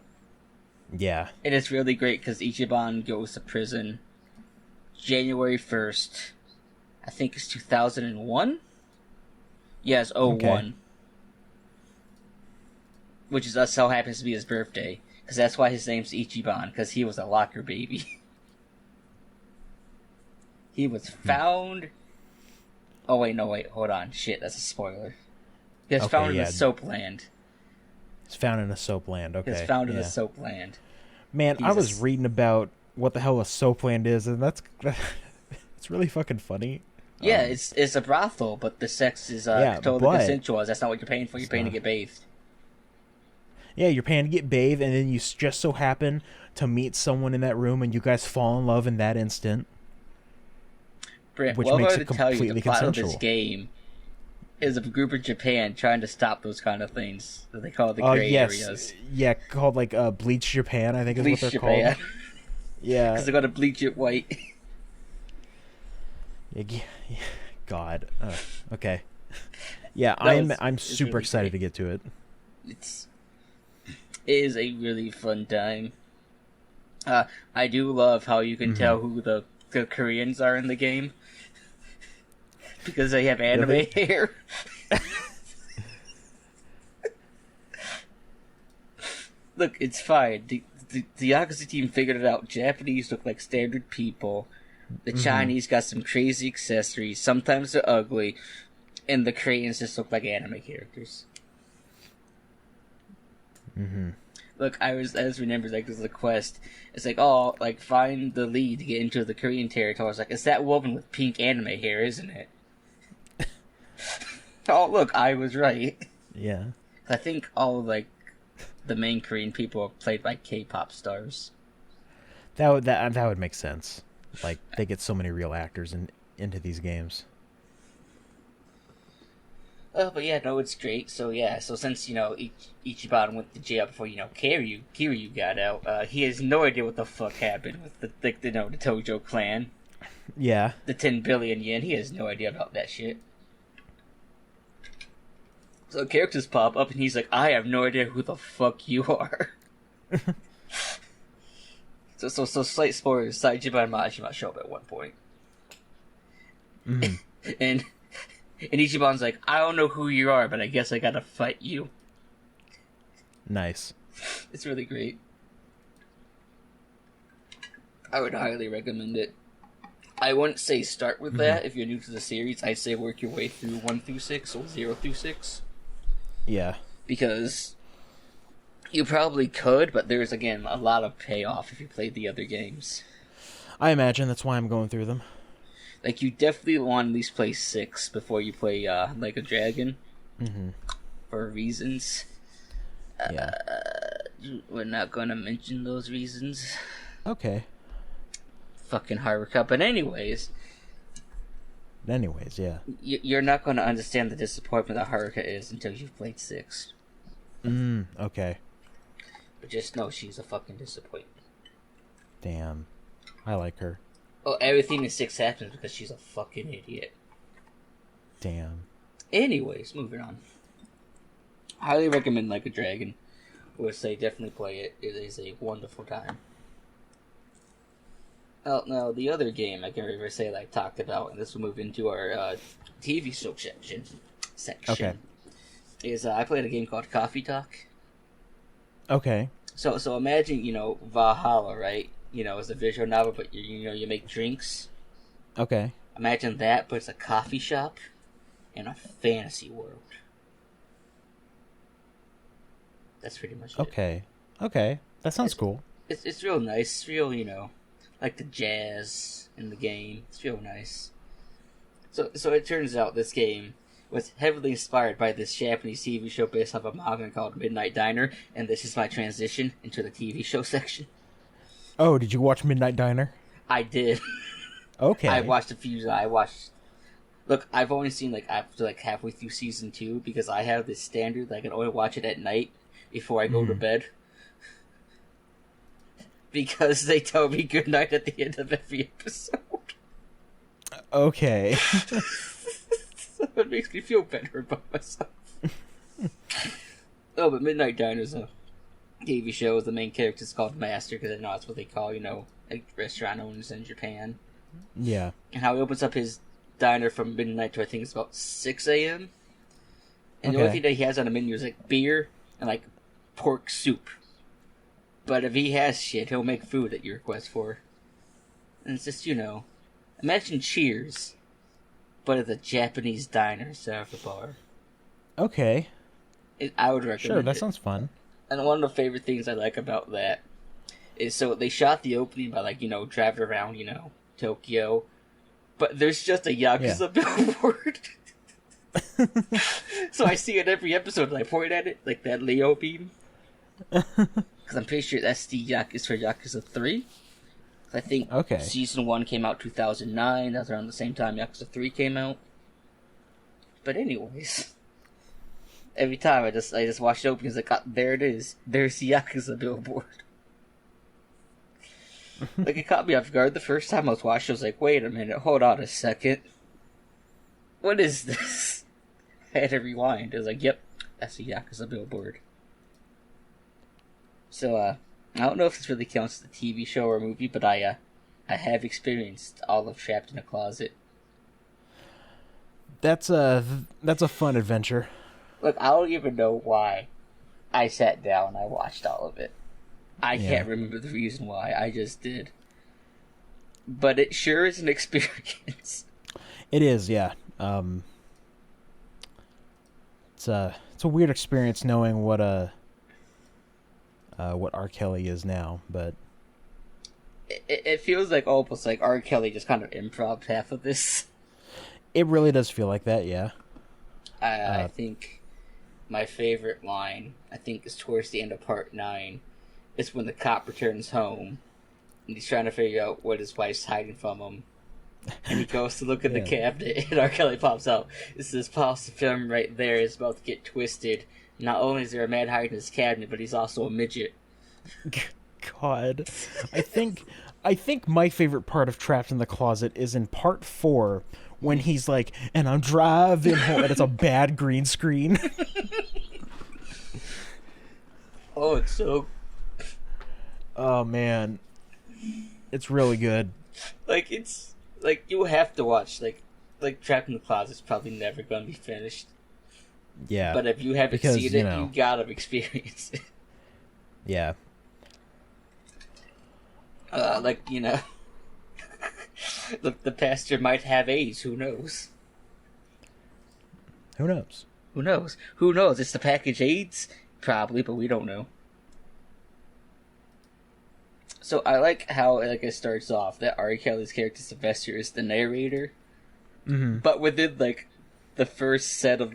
Yeah. And it's really great because Ichiban goes to prison January 1st. I think it's 2001? Yes, 01. Okay. Which is us so happens to be his birthday. Because that's why his name's Ichiban, because he was a locker baby. He was found... Oh, wait, hold on. Shit, that's a spoiler. He was found in a soap land. He's found in a soap land, okay. He was found in a soap land. Man, I was reading about what the hell a soap land is, and it's really fucking funny. Yeah, it's a brothel, but the sex is totally consensual. That's not what you're paying for. You're paying to get bathed. Yeah, you're paying to get bathed, and then you just so happen to meet someone in that room, and you guys fall in love in that instant. Brent, which what makes I'm it going to tell you, the plot consensual. of this game is a group in Japan trying to stop those kind of things that they call the gray areas. Yeah, called like Bleach Japan, I think is Bleach what they're Japan. called. Yeah. Because they're going to bleach it white. Yeah, God. Okay. Yeah, No, I'm super really excited great. to get to it. It is a really fun time. I do love how you can tell who the Koreans are in the game. Because they have anime hair. Look, it's fine. The Yakuza team figured it out. Japanese look like standard people. The Chinese got some crazy accessories. Sometimes they're ugly. And the Koreans just look like anime characters. Mm-hmm. Look, I just remembered, like, there's a quest. It's like, oh, like, find the lead to get into the Korean territory. It's like, it's that woman with pink anime hair, isn't it? Oh, look, I was right. Yeah. I think all, like, the main Korean people are played by K-pop stars. That would make sense. Like, they get so many real actors into these games. Oh, but yeah, no, it's great. So yeah, so since, Ichiban went to jail before, Kiryu got out, he has no idea what the fuck happened with the Tojo clan. Yeah. The 10 billion yen, he has no idea about that shit. So characters pop up and he's like, I have no idea who the fuck you are. So slight spoilers. Saijima and Majima show up at one point. Mm. and Ichiban's like, I don't know who you are, but I guess I gotta fight you. Nice. It's really great. I would highly recommend it. I wouldn't say start with that if you're new to the series. I'd say work your way through 1 through 6 or 0 through 6. Yeah. Because you probably could, but there's, again, a lot of payoff if you played the other games. I imagine that's why I'm going through them. Like, you definitely want to at least play 6 before you play Like a Dragon. Mm-hmm. For reasons. Yeah. We're not going to mention those reasons. Okay. Fucking Haruka. But anyways, yeah. You're not going to understand the disappointment that Haruka is until you've played 6. Okay. But just know she's a fucking disappointment. Damn. I like her. Oh, everything in 6 happens because she's a fucking idiot. Damn. Anyways, moving on. Highly recommend Like a Dragon. I would say definitely play it. It is a wonderful time. Now, the other game I can really say that I talked about, and this will move into our TV show section, Okay. is I played a game called Coffee Talk. Okay. So imagine, Valhalla, right? It's a visual novel, but you make drinks. Okay. Imagine that, but it's a coffee shop in a fantasy world. That's pretty much it. Okay. That sounds cool. It's real nice. It's real, like the jazz in the game. It's real nice. So it turns out this game was heavily inspired by this Japanese TV show based off a manga called Midnight Diner, and this is my transition into the TV show section. Oh, did you watch Midnight Diner? I did. Okay. I watched a few. Look, I've only seen after halfway through season 2 because I have this standard that I can only watch it at night before I go to bed. Because they tell me goodnight at the end of every episode. Okay. So it makes me feel better about myself. Oh, but Midnight Diner is a TV show. The main character is called Master, because I know that's what they call, restaurant owners in Japan. Yeah. And how he opens up his diner from midnight to I think it's about 6 a.m. And the only thing that he has on the menu is beer and pork soup. But if he has shit, he'll make food that you request for. And it's just, imagine Cheers, but at a Japanese diner instead of a bar. Okay. I would recommend it. Sure, that sounds fun. And one of the favorite things I like about that is, so they shot the opening by, driving around, Tokyo. But there's just a Yakuza billboard. So I see it every episode, and I point at it, like that Leo beam. Because I'm pretty sure that's the Yakuza for Yakuza 3. I think Season 1 came out 2009. That was around the same time Yakuza 3 came out. But anyways, every time I just watch the openings, there it is. There's the Yakuza billboard. It caught me off guard the first time I was watching. I was like, wait a minute, hold on a second. What is this? I had to rewind. I was like, yep, that's the Yakuza billboard. So, I don't know if this really counts as a TV show or a movie, but I have experienced all of Trapped in a Closet. That's a fun adventure. Look, I don't even know why I sat down and I watched all of it. I can't remember the reason why. I just did. But it sure is an experience. It is, yeah. It's a weird experience knowing what R. Kelly is now, but it feels almost like R. Kelly just kind of improv half of this. It really does feel like that, yeah. I think my favorite line, is towards the end of part 9. It's when the cop returns home, and he's trying to figure out what his wife's hiding from him. And he goes to look in the cabinet, and R. Kelly pops out. It says, "Pause the film right there. It's about to get twisted. Not only is there a man hiding in his cabinet, but he's also a midget." God. I think my favorite part of Trapped in the Closet is in part 4, when he's like, and I'm driving home, and it's a bad green screen. Oh, it's so... Oh, man. It's really good. Like, it's like you have to watch like Trapped in the Closet's probably never gonna be finished. Yeah. But if you haven't seen it, you gotta experience it. Yeah. Like, the pastor might have AIDS, who knows? Who knows? Who knows? Who knows? It's the package AIDS? Probably, but we don't know. So I like how it starts off that R. Kelly's character Sylvester is the narrator, but within the first set of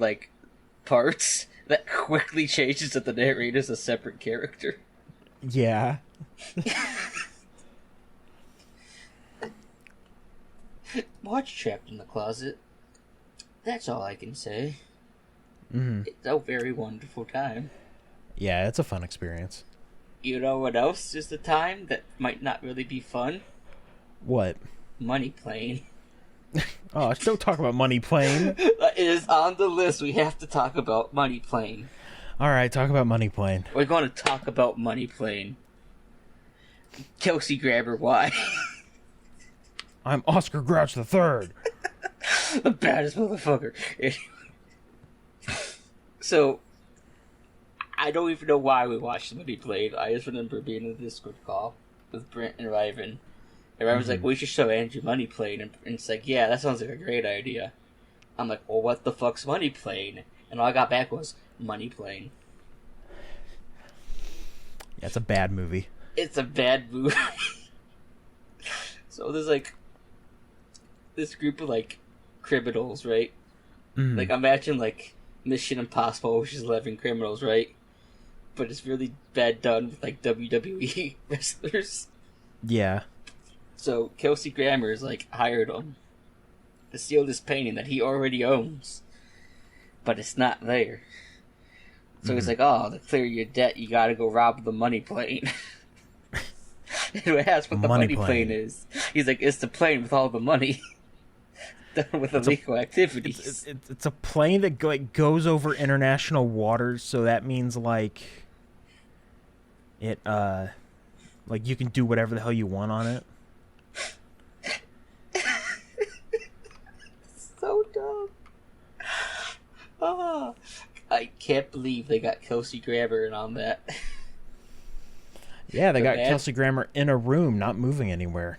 parts, that quickly changes that the narrator's a separate character. Yeah. Watch Trapped in the Closet. That's all I can say. Mm-hmm. It's a very wonderful time. Yeah, it's a fun experience. You know what else is the time that might not really be fun? What? Money Plane. Oh, don't talk about Money Plane. It is on the list. We have to talk about Money Plane. Alright, talk about Money Plane. We're going to talk about Money Plane. Kelsey Grammer, why? I'm Oscar Grouch the Third. The baddest motherfucker. So, I don't even know why we watched Money Plane. I just remember being in a Discord call with Brent and Ryvan. And Ryvan was like, we should show Andrew Money Plane. And it's like, yeah, that sounds like a great idea. I'm like, well, what the fuck's Money Plane? And all I got back was, Money Plane. Yeah, it's a bad movie. It's a bad movie. So there's this group of criminals, right? Mm. Imagine Mission Impossible, which is 11 criminals, right? But it's really bad done with WWE wrestlers. Yeah. So Kelsey Grammer is hired them to steal this painting that he already owns, but it's not there. So he's like, oh, to clear your debt, you gotta go rob the Money Plane. And we asked what the money plane is. He's like, it's the plane with all the money done with illegal activities. It's a plane that goes over international waters, so that means it you can do whatever the hell you want on it. So dumb. Oh, I can't believe they got Kelsey Grammer in on that. Yeah, they got Kelsey Grammer in a room, not moving anywhere.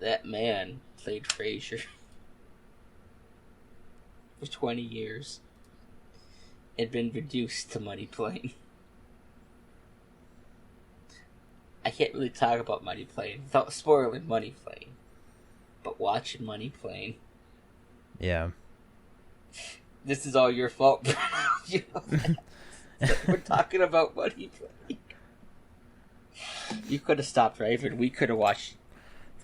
That man played Frasier for 20 years and been reduced to Money Plane. I can't really talk about Money Plane without spoiling Money Plane, but watching Money Plane. Yeah. This is all your fault, bro. You know that? We're talking about Money Plane. You could have stopped Raven. We could have watched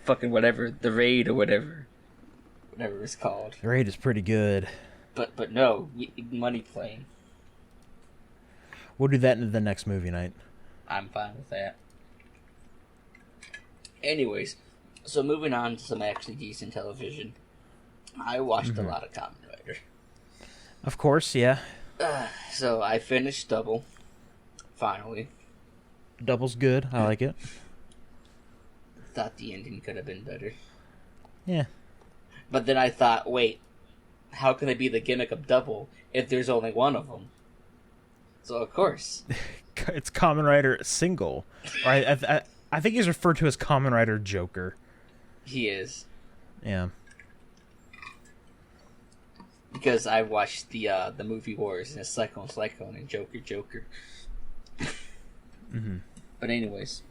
fucking whatever, The Raid or whatever it's called. The Raid is pretty good. But no, Money Plane. We'll do that in the next movie night. I'm fine with that. Anyways, so moving on to some actually decent television. I watched a lot of Kamen Rider. Of course, yeah. So I finished Double. Finally. Double's good. I like it. Thought the ending could have been better. Yeah. But then I thought, wait, how can they be the gimmick of Double if there's only one of them? So of course. It's Kamen Rider single. Or I think he's referred to as Kamen Rider Joker. He is. Yeah. Because I watched the movie Wars, and it's Cyclone and Joker. Mm-hmm. But anyways,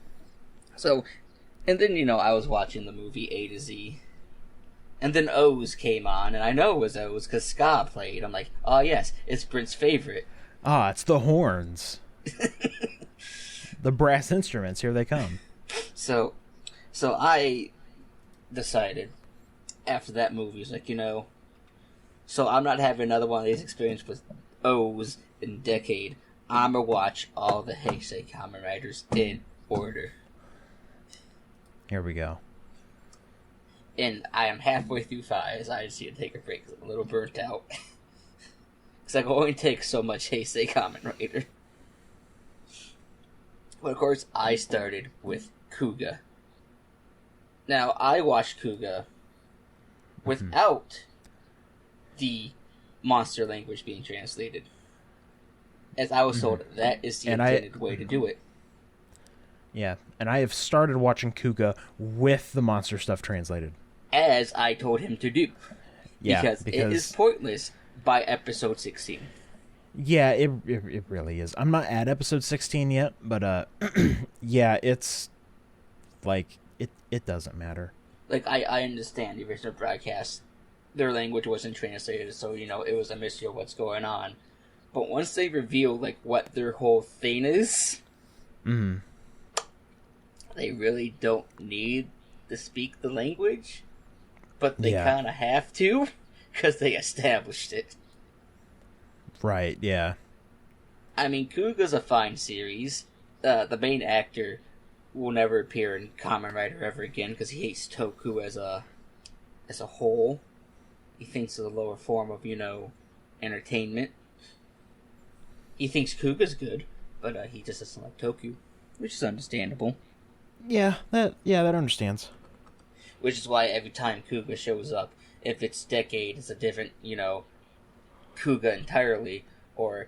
so, and then, I was watching the movie A to Z, and then O's came on, and I know it was O's because Ska played. I'm like, oh yes, it's Brent's favorite. Ah, it's the horns. The brass instruments, here they come. So I decided, after that movie, was like, so I'm not having another one of these experiences with O's in a decade. I'm gonna watch all the Heisei Kamen Riders in order. Here we go. And I am halfway through 5, so I just need to take a break because I'm a little burnt out. Because I can only take so much Heisei Kamen Rider. But of course, I started with Kuga. Now, I watched Kuga without the monster language being translated, as I was told that is the intended way to do it. Yeah, and I have started watching Kuga with the monster stuff translated. As I told him to do. Yeah, because it is pointless by episode 16. Yeah, it really is. I'm not at episode 16 yet, but yeah, it's like it doesn't matter. Like I understand the original broadcast, their language wasn't translated, so it was a mystery of what's going on. But once they reveal like what their whole thing is, they really don't need to speak the language, but they kind of have to because they established it. Right, yeah. I mean, Kuga's a fine series. The main actor will never appear in Kamen Rider ever again because he hates Toku as a whole. He thinks it's a lower form of, entertainment. He thinks Kuga's good, but he just doesn't like Toku, which is understandable. Yeah, that understands. Which is why every time Kuga shows up, if it's Decade, it's a different, Kuga entirely, or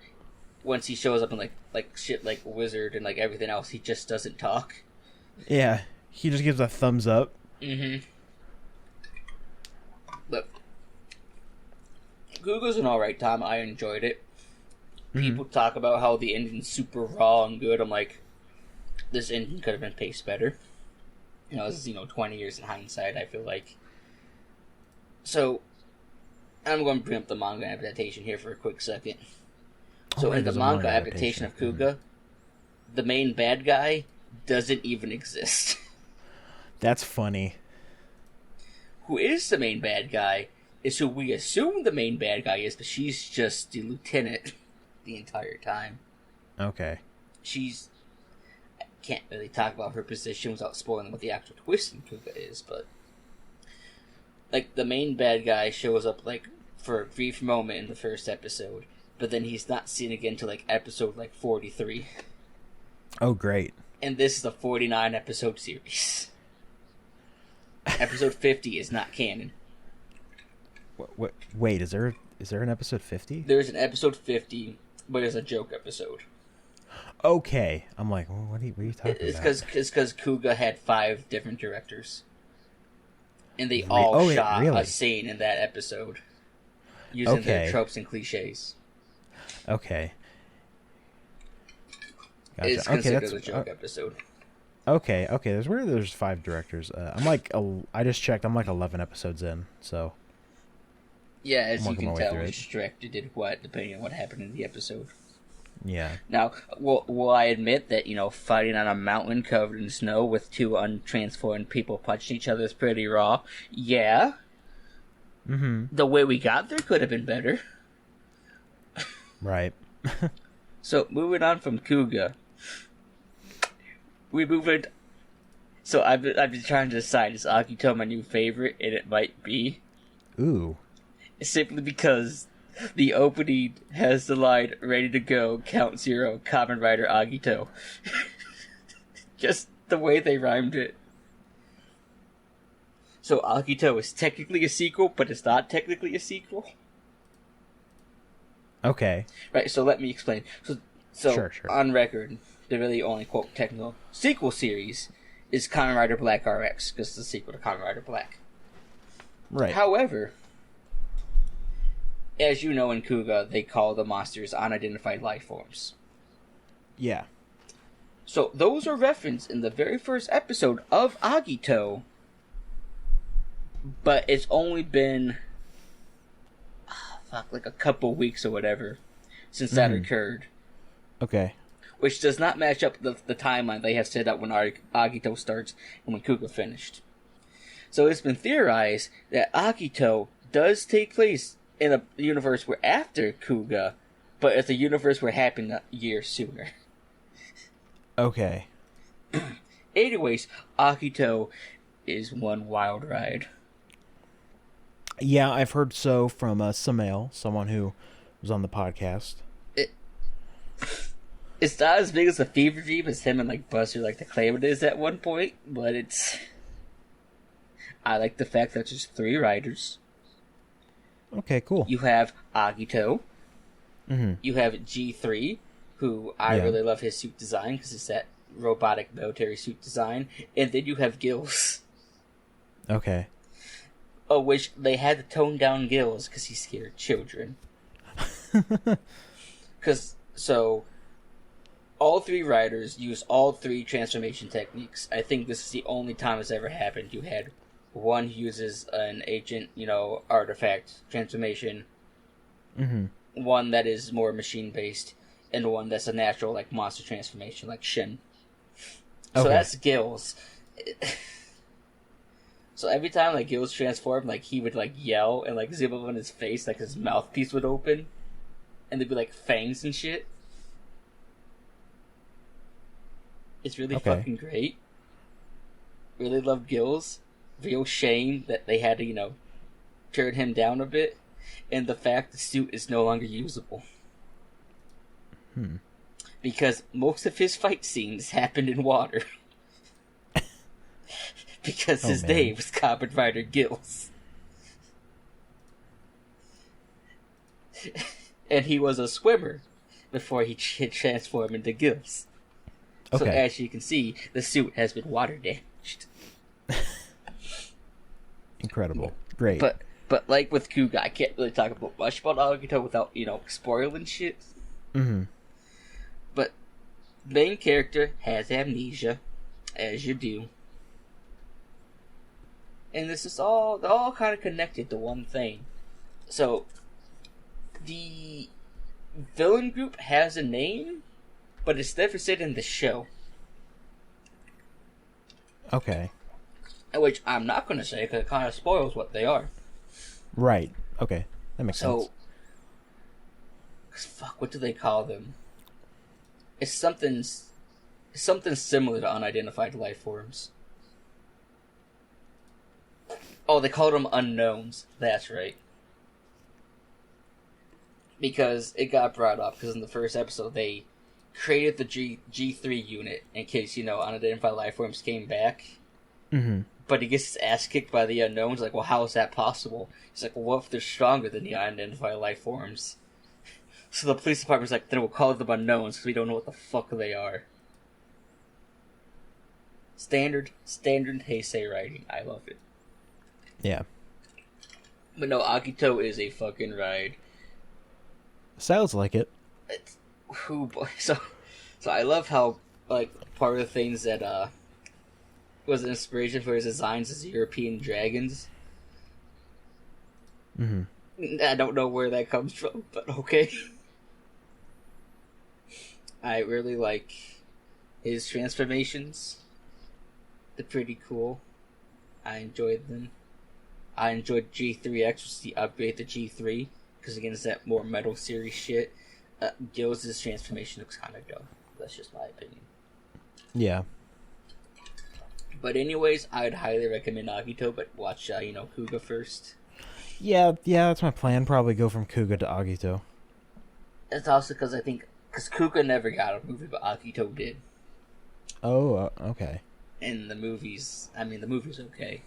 once he shows up in like shit like Wizard and like everything else, he just doesn't talk. Yeah, he just gives a thumbs up. Look, Kuga's an alright time. I enjoyed it. People talk about how the ending's super raw and good. I'm like, this ending could have been paced better. This is 20 years in hindsight, I feel like. So, I'm going to bring up the manga adaptation here for a quick second. So, in the manga adaptation of Kuga, the main bad guy doesn't even exist. That's funny. Who is the main bad guy is who we assume the main bad guy is, but she's just the lieutenant the entire time. Okay. I can't really talk about her position without spoiling what the actual twist in Kuga is, but like, the main bad guy shows up, like, for a brief moment in the first episode, but then he's not seen again until, like, episode, 43. Oh, great. And this is a 49-episode series. Episode 50 is not canon. Wait, is there an episode 50? There's an episode 50, but it's a joke episode. Okay. I'm like, well, what are you talking about? It's because Kuga had 5 different directors. And they all shot a scene in that episode. Using their tropes and cliches. Okay. Gotcha. It's considered a joke episode. Okay. There's 5 directors. I just checked. I'm like 11 episodes in, so. Yeah, as you can tell, which director did what, depending on what happened in the episode. Yeah. Now, will I admit that, fighting on a mountain covered in snow with 2 untransformed people punching each other is pretty raw? Yeah. The way we got there could have been better. Right. So, moving on from Kuga. So, I've been trying to decide, is Akito my new favorite? And it might be. Ooh. Simply because the opening has the line, ready to go, count 0, Kamen Rider Agito. Just the way they rhymed it. So Agito is technically a sequel, but it's not technically a sequel. Okay. Right, so let me explain. So sure. On record, the really only, quote, technical sequel series is Kamen Rider Black RX, because it's the sequel to Kamen Rider Black. Right. However, as you know in Kuga, they call the monsters unidentified life forms. Yeah. So those are referenced in the very first episode of Agito, but it's only been like a couple weeks or whatever since that occurred. Okay. Which does not match up the timeline they have set up when Agito starts and when Kuga finished. So it's been theorized that Agito does take place in a universe where after Kuga, but it's a universe where it happened a year sooner. Okay. Anyways, Akito is one wild ride. Yeah, I've heard so from Samael, someone who was on the podcast. It's not as big as a fever dream as him and like Buster like to claim it is at one point, but it's. I like the fact that there's 3 riders. Okay, cool. You have Agito. Mm-hmm. You have G3, who I really love his suit design because it's that robotic military suit design, and then you have Gills. Okay. Oh, which they had to tone down Gills because he scared children. So, all 3 riders use all 3 transformation techniques. I think this is the only time it's ever happened. You had one who uses an agent, artifact transformation. Mm-hmm. One that is more machine-based, and one that's a natural, like, monster transformation, like Shin. So that's Gills. So every time, like, Gills transformed, like, he would, like, yell and, like, zoom up on his face, like, his mouthpiece would open. And there'd be, like, fangs and shit. It's really fucking great. Really love Gills. Real shame that they had to, turn him down a bit. And the fact the suit is no longer usable. Because most of his fight scenes happened in water. Because his name was Kamen Rider Gills. And he was a swimmer before he transformed into Gills. So as you can see, the suit has been water damaged. Incredible. Great. But like with Kuga, I can't really talk about much about Agito without, spoiling shit. Mm-hmm. But main character has amnesia, as you do. And this is all kind of connected to one thing. So, the villain group has a name, but it's never said in the show. Okay. Which I'm not going to say because it kind of spoils what they are. Right. Okay. That makes sense. Fuck, what do they call them? It's something similar to unidentified life forms. Oh, they called them unknowns. That's right. Because it got brought up, because in the first episode they created the G3 unit in case, unidentified life forms came back. Mm-hmm. But he gets his ass kicked by the unknowns. Like, well, how is that possible? He's like, well, what if they're stronger than the unidentified life forms? So the police department's like, then we'll call them unknowns because we don't know what the fuck they are. Standard Heisei writing. I love it. Yeah. But no, Agito is a fucking ride. Sounds like it. So I love how, like, part of the things that, was an inspiration for his designs is European dragons. Mm-hmm. I don't know where that comes from, but okay. I really like his transformations. They're pretty cool. I enjoyed them. I enjoyed G3X, which is the upgrade to G3, because again, it's that more Metal Series shit. Gills' transformation looks kind of dope. That's just my opinion. Yeah. But anyways, I would highly recommend Agito, but watch, Kuga first. Yeah, that's my plan. Probably go from Kuga to Agito. It's also because because Kuga never got a movie, but Agito did. Oh, okay. In the movies, the movie's okay.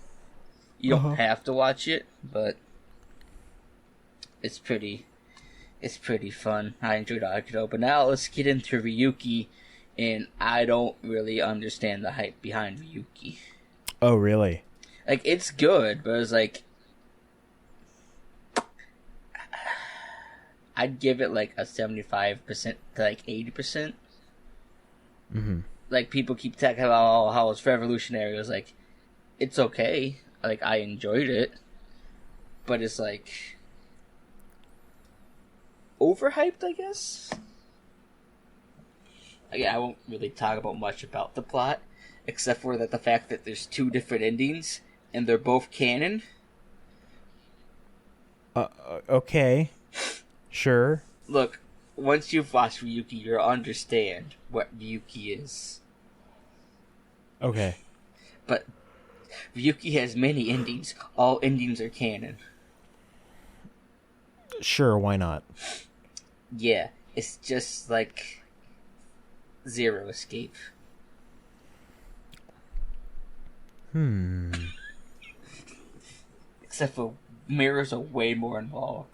You don't have to watch it, but it's pretty fun. I enjoyed Agito, but now let's get into Ryuki. And I don't really understand the hype behind Ryuki. Oh, really? Like, it's good, but it's like... I'd give it, like, a 75% to, like, 80%. Mm-hmm. Like, people keep talking about how it's revolutionary. It was like, it's okay. Like, I enjoyed it. But it's, like... overhyped, I guess? Again, I won't really talk about much about the plot, except for the fact that there's 2 different endings, and they're both canon. Okay. Sure. Look, once you've watched Ryuki, you'll understand what Ryuki is. Okay. But Ryuki has many endings. All endings are canon. Sure, why not? Yeah, it's just like... zero escape. Except for mirrors are way more involved.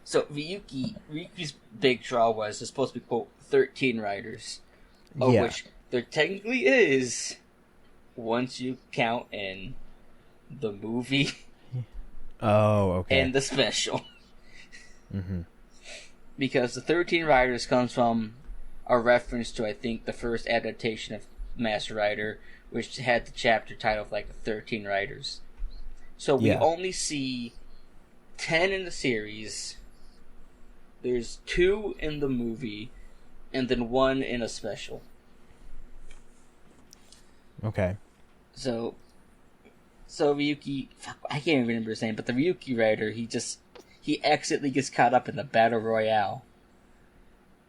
So Ryuki's big draw was there's supposed to be, quote, 13 riders. Of which there technically is, once you count in the movie. Oh, okay. And the special. Mm-hmm. Because the 13 riders comes from a reference to, I think, the first adaptation of Master Rider, which had the chapter title of, like, 13 riders. So we only see 10 in the series. There's 2 in the movie, and then 1 in a special. Okay. So Ryuki, I can't even remember his name, but the Ryuki rider, he accidentally gets caught up in the battle royale.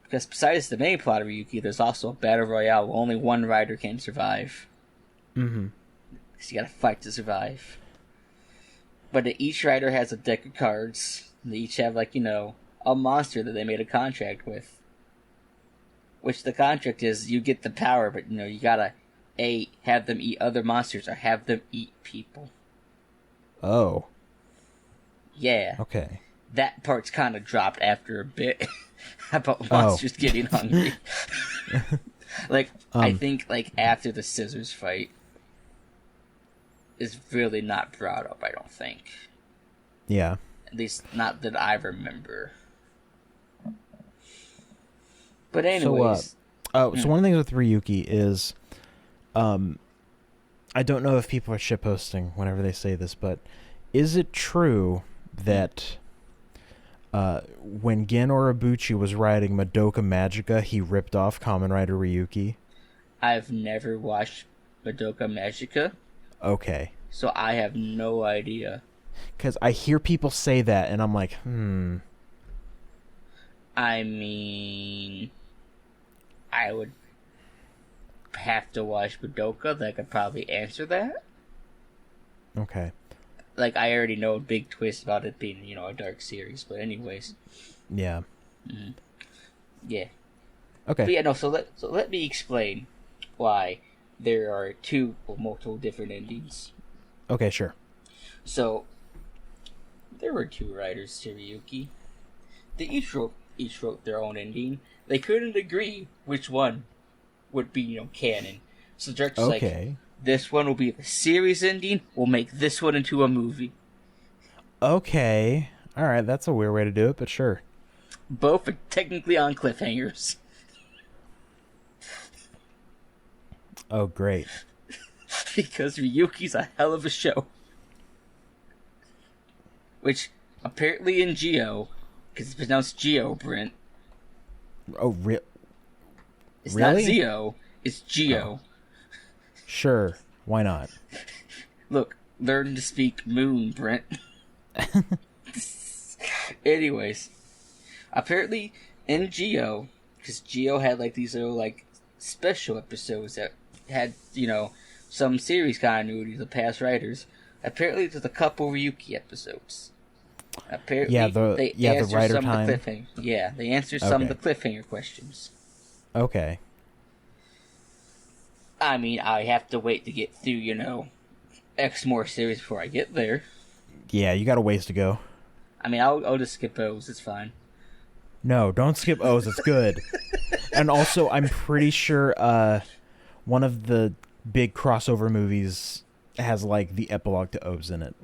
Because besides the main plot of Ryuki, there's also a battle royale where only one rider can survive. Mm-hmm. Because you gotta fight to survive. But each rider has a deck of cards. They each have, like, a monster that they made a contract with. Which the contract is, you get the power, but, you gotta, A, have them eat other monsters, or have them eat people. Oh. Yeah. Okay. That part's kind of dropped after a bit. About monsters getting hungry. I think, after the scissors fight is really not brought up, I don't think. Yeah. At least, not that I remember. But anyways... So one of the things with Ryuki is... I don't know if people are shitposting whenever they say this, but is it true that when Gen Urobuchi was writing Madoka Magica, he ripped off Kamen Rider Ryuki? I've never watched Madoka Magica. Okay. So I have no idea. Because I hear people say that, and I'm like, I mean... I would have to watch Madoka that could probably answer that. Okay. I already know a big twist about it being, a dark series, but anyways. Yeah. Mm-hmm. Yeah. Okay. But yeah, no, so let me explain why there are 2 or multiple different endings. Okay, sure. So, there were 2 writers to Ryuki. They each wrote their own ending. They couldn't agree which one would be, canon. So the director's like, this one will be the series ending, we'll make this one into a movie. Okay. Alright, that's a weird way to do it, but sure. Both are technically on cliffhangers. Oh, great. Because Ryuki's a hell of a show. Which, apparently in Geo, because it's pronounced Geo, Brent. Oh, It's really? not Zeo, it's Geo. Oh. Sure, why not? Look, learn to speak moon, Brent. Anyways, apparently in Geo, because Geo had these little special episodes that had some series continuity of the past writers. Apparently, there's a couple Ryuki episodes. Apparently, they answer the writer some time. of the cliffhanger. Yeah, they answer some of the cliffhanger questions. Okay. I mean, I have to wait to get through, X more series before I get there. Yeah, you got a ways to go. I mean, I'll just skip those. It's fine. No, don't skip O's. It's good. And also, I'm pretty sure one of the big crossover movies has the epilogue to O's in it.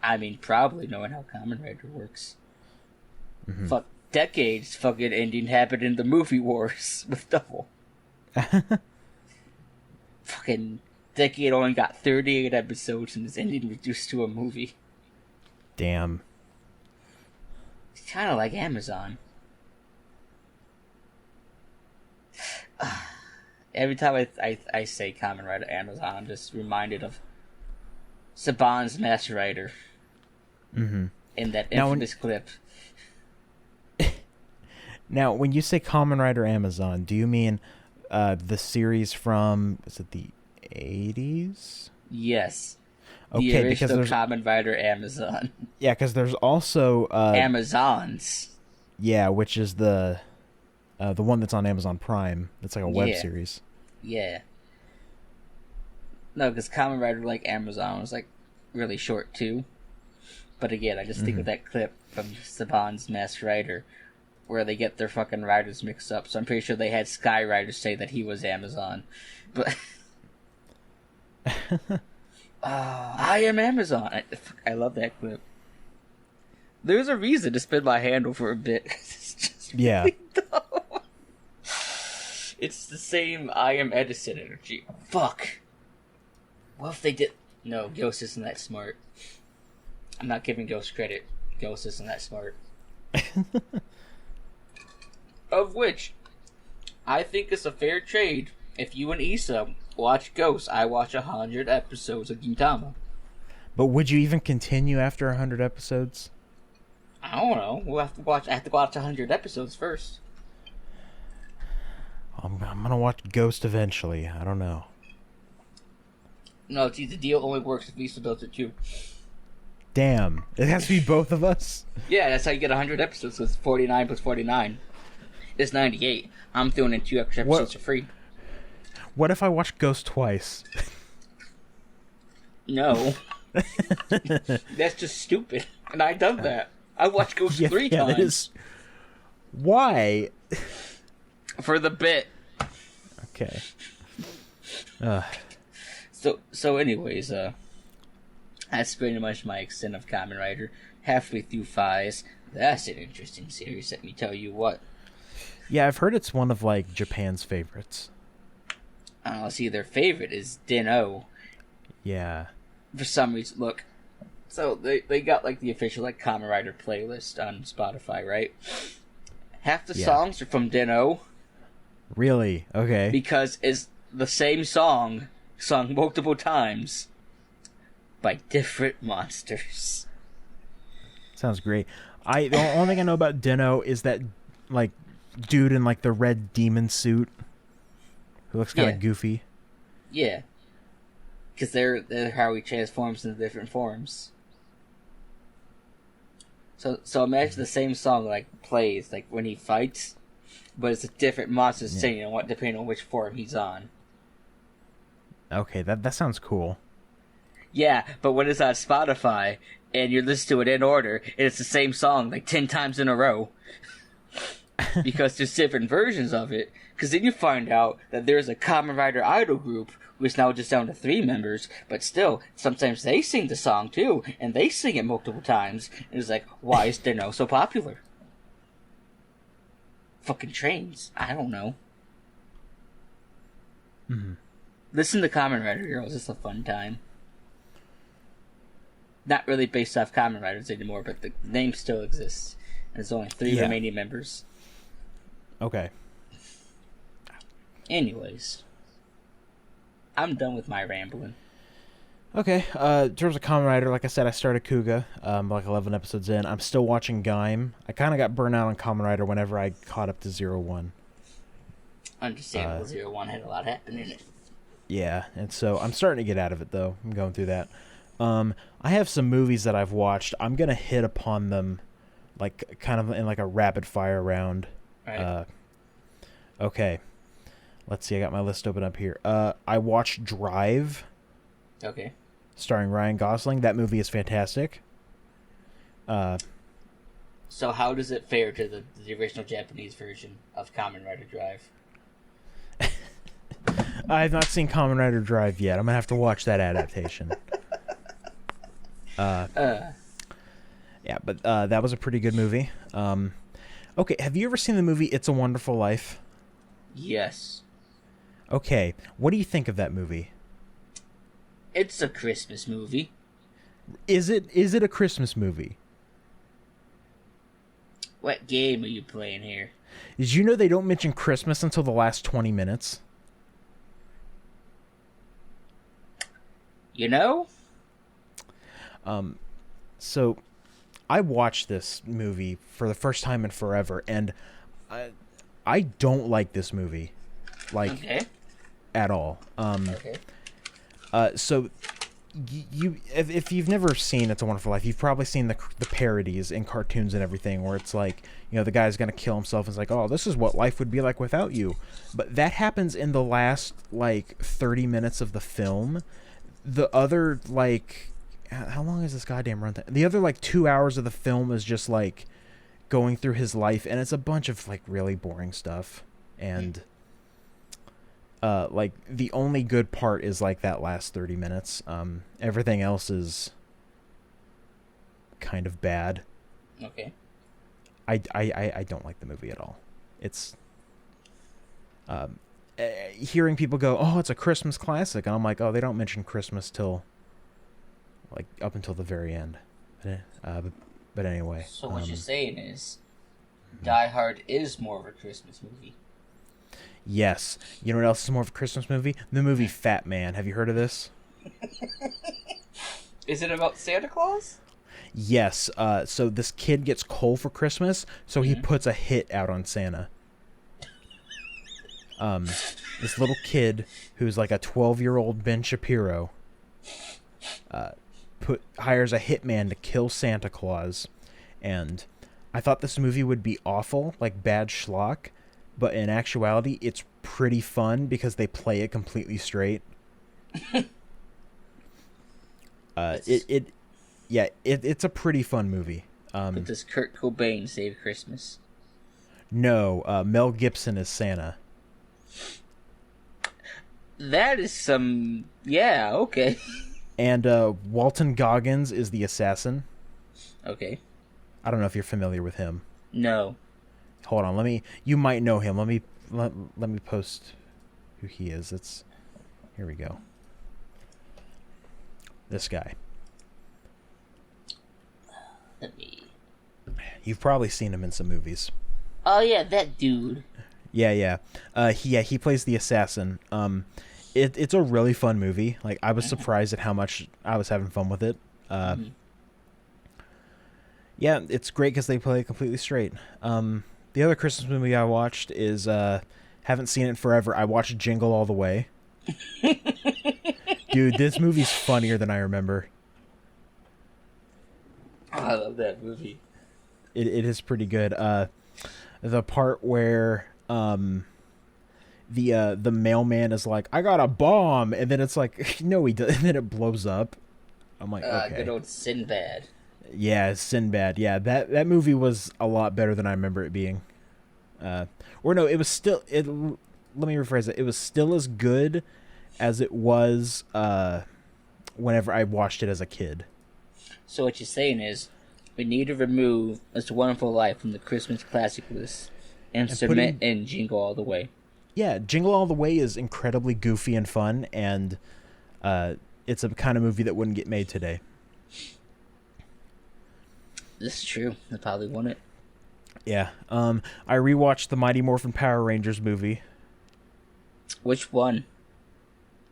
I mean, probably knowing how Kamen Rider works. Mm-hmm. Fuck, decades fucking ending happened in the movie wars with Double. Fucking Decade only got 38 episodes and is ending reduced to a movie. Damn. It's kind of like Amazon. Every time I say Kamen Rider Amazon, I'm just reminded of Saban's Master Rider. Mm-hmm. In that infamous clip. Now, when you say Kamen Rider Amazon, do you mean the series from, is it the 80s? Yes. Okay, the because original there's Kamen Rider Amazon. Yeah, because there's also Amazons. Yeah, which is the The one that's on Amazon Prime. That's like a web Yeah. series. Yeah. No, because Kamen Rider, like Amazon, was like really short too. But again, I just think of that clip from Saban's Masked Rider, where they get their fucking riders mixed up. So I'm pretty sure they had Sky Rider say that he was Amazon, but I am Amazon. I love that clip. There's a reason to spin my handle for a bit. It's just really dumb. It's the same I am Edison energy. Fuck. What if they did? No, Ghost isn't that smart. I'm not giving Ghost credit. Ghost isn't that smart. Of which, I think it's a fair trade. If you and Issa watch Ghost, I watch 100 episodes of Gintama. But would you even continue after 100 episodes? I don't know. We'll have to watch. I have to watch 100 episodes first. I'm gonna watch Ghost eventually. I don't know. No, see, the deal only works if Issa does it too. Damn. It has to be both of us? Yeah, that's how you get 100 episodes. So it's 49 plus 49. It's 98. I'm throwing in 2 extra episodes for free. What if I watch Ghost twice? No. That's just stupid. And I've done that. I watched Ghost 3 times. That is... Why? For the bit. Okay. So anyways, that's pretty much my extent of Kamen Rider. Halfway through Fies. That's an interesting series, let me tell you what. Yeah, I've heard it's one of, like, Japan's favorites. See, their favorite is Den-O. Yeah. For some reason, look. So, they got, like, the official, like, Kamen Rider playlist on Spotify, right? Half the songs are from Den-O. Really? Okay. Because it's the same song, sung multiple times, by different monsters. Sounds great. The only thing I know about Den-O is that, like, dude in, like, the red demon suit who looks kind of goofy. Yeah. Because they're how he transforms into different forms. So imagine the same song, like, plays, like, when he fights, but it's a different monster singing, depending on which form he's on. Okay, that sounds cool. Yeah, but when it's on Spotify, and you listen to it in order, and it's the same song, like, 10 times in a row. Because there's different versions of it. Because then you find out that there's a Kamen Rider idol group, which is now just down to 3 members, but still, sometimes they sing the song too, and they sing it multiple times, and it's like, why is Den-O so popular? Fucking trains. I don't know. Mm-hmm. Listen to Kamen Rider Girls, it's a fun time. Not really based off Kamen Riders anymore, but the name still exists. And there's only 3 remaining members. Okay. Anyways. I'm done with my rambling. Okay, in terms of Kamen Rider, like I said, I started Kuga, like 11 episodes in. I'm still watching Gaim. I kind of got burnt out on Kamen Rider whenever I caught up to 0-1. Understandable, 0-1 had a lot happen in it. Yeah, and so I'm starting to get out of it, though. I'm going through that. I have some movies that I've watched. I'm going to hit upon them, like, kind of in, like, a rapid-fire round. Right. Okay. Let's see, I got my list open up here. I watched Drive. Okay. Starring Ryan Gosling. That movie is fantastic. So how does it fare to the original Japanese version of Kamen Rider Drive? I have not seen Kamen Rider Drive yet. I'm going to have to watch that adaptation. Yeah, but that was a pretty good movie. Okay, have you ever seen the movie It's a Wonderful Life? Yes. Okay, what do you think of that movie? It's a Christmas movie. Is it a Christmas movie? What game are you playing here? Did you know they don't mention Christmas until the last 20 minutes? You know? So I watched this movie for the first time in forever, and I don't like this movie, like, at all. Okay. So if you've never seen It's a Wonderful Life, you've probably seen the parodies in cartoons and everything where it's like, the guy's gonna kill himself. It's like, oh, this is what life would be like without you. But that happens in the last 30 minutes of the film. The other how long is this goddamn runtime? The other 2 hours of the film is just going through his life, and it's a bunch of really boring stuff. And the only good part is that last 30 minutes. Everything else is kind of bad. Okay. I don't like the movie at all. It's hearing people go, oh, it's a Christmas classic, and I'm like, oh, they don't mention Christmas till up until the very end. But anyway. So what you're saying is Die Hard is more of a Christmas movie. Yes. You know what else is more of a Christmas movie? The movie Fat Man. Have you heard of this? Is it about Santa Claus? Yes. So this kid gets coal for Christmas, so he puts a hit out on Santa. This little kid who's a 12-year-old Ben Shapiro hires a hitman to kill Santa Claus, and I thought this movie would be awful, bad schlock, but in actuality, it's pretty fun because they play it completely straight. It's a pretty fun movie. But does Kurt Cobain save Christmas? No, Mel Gibson is Santa. That is some... Yeah, okay. And Walton Goggins is the assassin. Okay. I don't know if you're familiar with him. No. Hold on, you might know him. Let me post who he is. Here we go. This guy. You've probably seen him in some movies. Oh yeah, that dude. Yeah. He plays the assassin. It's a really fun movie. I was surprised at how much I was having fun with it. Yeah, it's great because they play it completely straight. The other Christmas movie I watched is, haven't seen it in forever. I watched Jingle All the Way. Dude, this movie's funnier than I remember. I love that movie. It is pretty good. The part where the mailman is like, I got a bomb, and then it's like, no, he doesn't, and then it blows up. I'm like, okay. Good old Sinbad. Yeah, Sinbad. Yeah, that movie was a lot better than I remember it being. Or no, it was still... Let me rephrase it. It was still as good as it was whenever I watched it as a kid. So what you're saying is, we need to remove It's a Wonderful Life from the Christmas classic list and submit in Jingle All the Way. Yeah, Jingle All the Way is incredibly goofy and fun, and it's a kind of movie that wouldn't get made today. This is true. They probably won it. Yeah. I rewatched the Mighty Morphin Power Rangers movie. Which one?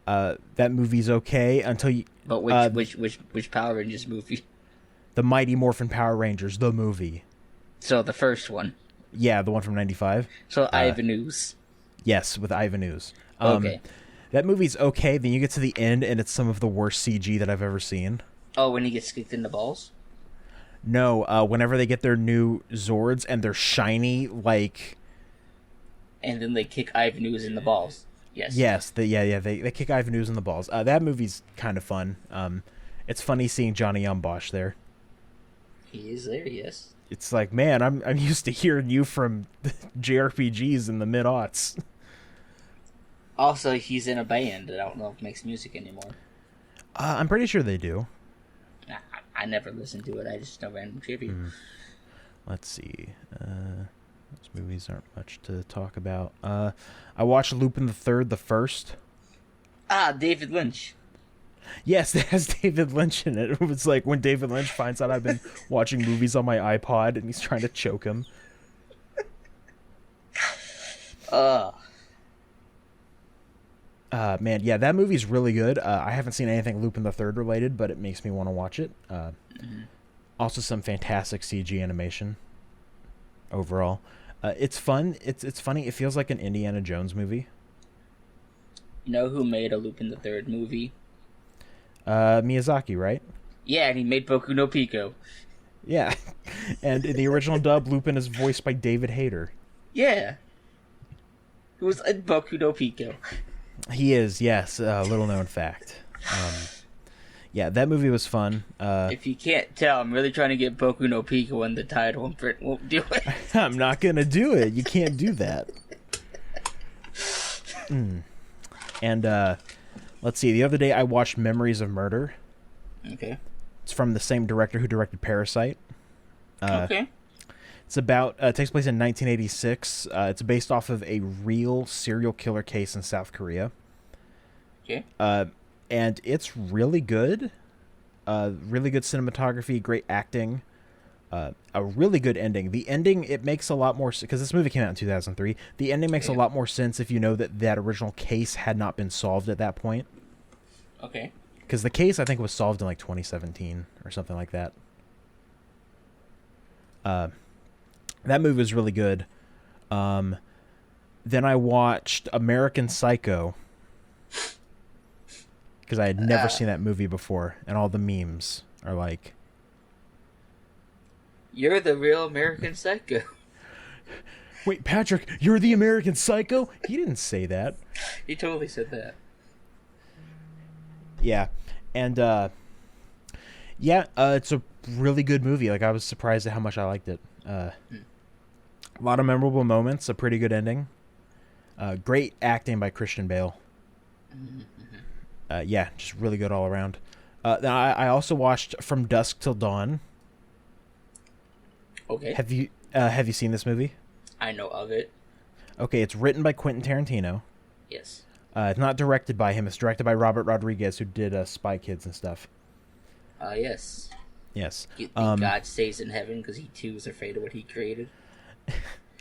That movie's okay until you... But which Power Rangers movie? The Mighty Morphin Power Rangers, the movie. So the first one? Yeah, the one from 95. So Ivan Ooze. Yes, with Ivan Ooze. Okay. That movie's okay, then you get to the end and it's some of the worst CG that I've ever seen. Oh, when he gets kicked in the balls? No, whenever they get their new Zords and they're shiny, And then they kick Ivan Ooze in the balls. Yes. Yes, they kick Ivan Ooze in the balls. That movie's kind of fun. It's funny seeing Johnny Bosch there. He is there, yes. It's like, man, I'm used to hearing you from JRPGs in the mid-aughts. Also, he's in a band that I don't know if makes music anymore. I'm pretty sure they do. I never listened to it. I just know random trivia. Let's see. Those movies aren't much to talk about. I watched Lupin the Third, the first. David Lynch. Yes, it has David Lynch in it. It was like when David Lynch finds out I've been watching movies on my iPod and he's trying to choke him. Man, yeah, that movie's really good. I haven't seen anything Lupin the Third related, but it makes me want to watch it. Also, some fantastic CG animation. Overall, it's fun. It's funny. It feels like an Indiana Jones movie. You know who made a Lupin the Third movie? Miyazaki, right? Yeah, and he made Boku no Pico. Yeah. And in the original dub, Lupin is voiced by David Hayter. Yeah. Who was in Boku no Pico. He is, yes. Little known fact. Yeah, that movie was fun. If you can't tell, I'm really trying to get Boku no Pico in the title, and Brent won't do it. I'm not going to do it. You can't do that. And let's see. The other day I watched Memories of Murder. Okay. It's from the same director who directed Parasite. Okay. It's about it takes place in 1986. It's based off of a real serial killer case in South Korea. Okay. And it's really good. Really good cinematography, great acting. A really good ending. The ending, it makes a lot more because this movie came out in 2003. The ending makes a lot more sense if you know that original case had not been solved at that point. Okay. Because the case, I think, was solved in like 2017 or something like that. That movie was really good. Then I watched American Psycho because I had never seen that movie before, and all the memes are like, "You're the real American Psycho." Wait, Patrick, you're the American Psycho? He didn't say that. He totally said that. Yeah, and it's a really good movie. Like, I was surprised at how much I liked it. A lot of memorable moments, a pretty good ending. Great acting by Christian Bale. Yeah, just really good all around. Then I also watched From Dusk Till Dawn. Okay. Have you seen this movie? I know of it. Okay, it's written by Quentin Tarantino. Yes. It's not directed by him. It's directed by Robert Rodriguez, who did Spy Kids and stuff. Yes. Yes. You think God stays in heaven because he too is afraid of what he created?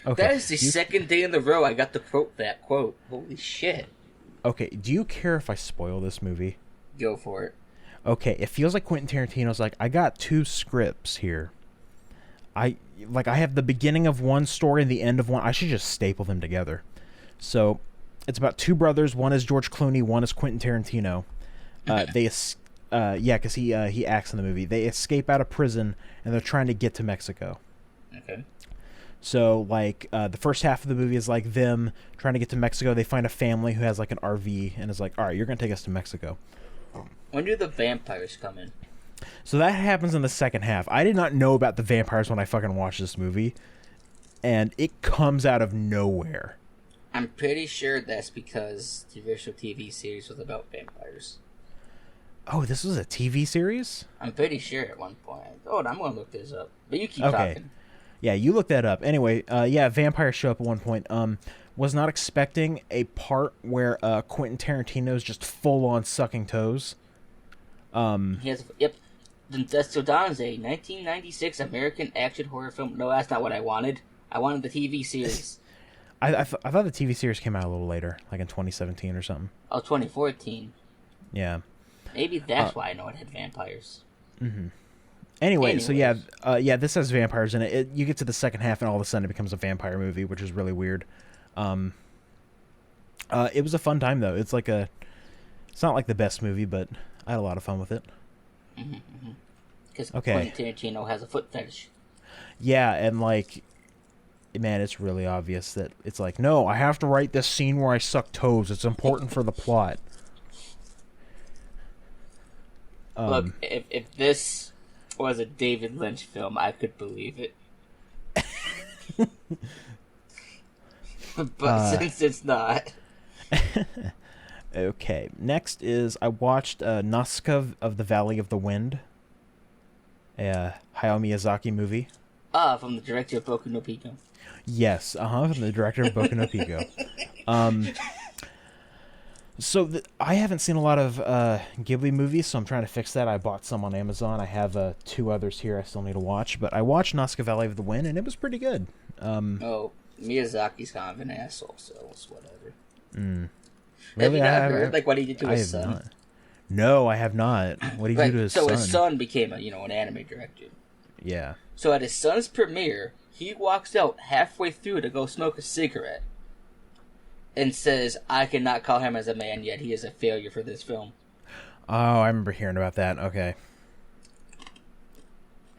Okay. That is the second day in a row I got to quote that quote. Holy shit. Okay, do you care if I spoil this movie? Go for it. Okay, it feels like Quentin Tarantino's like, I got two scripts here. I have the beginning of one story and the end of one. I should just staple them together. So, it's about two brothers. One is George Clooney. One is Quentin Tarantino. Because he acts in the movie. They escape out of prison and they're trying to get to Mexico. Okay. So, the first half of the movie is like them trying to get to Mexico. They find a family who has like an RV and is like, all right, you're gonna take us to Mexico. When do the vampires come in? So that happens in the second half. I did not know about the vampires when I fucking watched this movie, and it comes out of nowhere. I'm pretty sure that's because the original TV series was about vampires. Oh, this was a TV series? I'm pretty sure at one point. Oh, I'm going to look this up. But you keep talking. Yeah, you look that up. Anyway, vampires show up at one point. Was not expecting a part where Quentin Tarantino's just full on sucking toes. Yep. Dusk Till Dawn is a 1996 American action horror film. No, that's not what I wanted. I wanted the TV series. I thought the TV series came out a little later, like in 2017 or something. Oh, 2014. Yeah. Maybe that's why I know it had vampires. Mm-hmm. Anyway, so this has vampires in it. You get to the second half, and all of a sudden it becomes a vampire movie, which is really weird. It was a fun time though. It's not like the best movie, but I had a lot of fun with it. Because Quentin Tarantino has a foot fetish. Yeah, and man, it's really obvious that it's like, no, I have to write this scene where I suck toes. It's important for the plot. Look, if this was a David Lynch film, I could believe it. But since it's not... Okay, next is I watched Nausicaa of the Valley of the Wind, a Hayao Miyazaki movie. From the director of Boku no Pico. Yes, from the director of Boku no Pico. I haven't seen a lot of Ghibli movies, so I'm trying to fix that. I bought some on Amazon. I have two others here I still need to watch, but I watched Nausicaa Valley of the Wind, and it was pretty good. Miyazaki's kind of an asshole, so it's whatever. Really? Have you not heard what he did to his son? Not. No, I have not. What did he do to his son? So his son became an anime director. Yeah. So at his son's premiere, he walks out halfway through to go smoke a cigarette and says, I cannot call him as a man yet. He is a failure for this film. Oh, I remember hearing about that. Okay.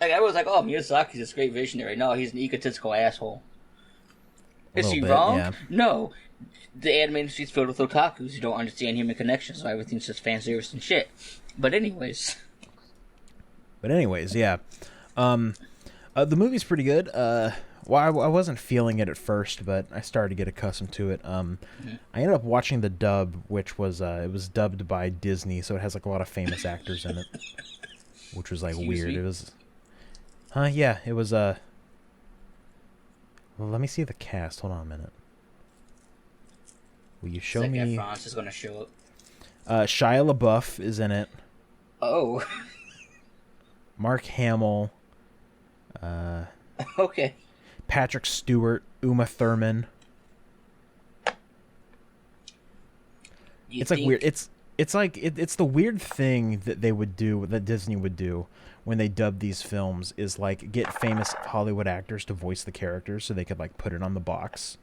Like, I was like, oh, Miyazaki's this great visionary. No, he's an egotistical asshole. A Is little he bit, wrong? yeah. No. The anime industry's filled with otakus who don't understand human connections, so everything's just fan service and shit. But anyways, yeah. The movie's pretty good. Well, I wasn't feeling it at first, but I started to get accustomed to it. I ended up watching the dub, which was it was dubbed by Disney, so it has like a lot of famous actors in it, which was like Excuse weird. me? It was, yeah, it was. Well, let me see the cast. Hold on a minute. Will you show Zac me? Efron's just gonna show up. Shia LaBeouf is in it. Oh. Mark Hamill. Okay. Patrick Stewart, Uma Thurman. It's like weird. It's like it's the weird thing that they would do, that Disney would do when they dub these films, is like get famous Hollywood actors to voice the characters so they could like put it on the box.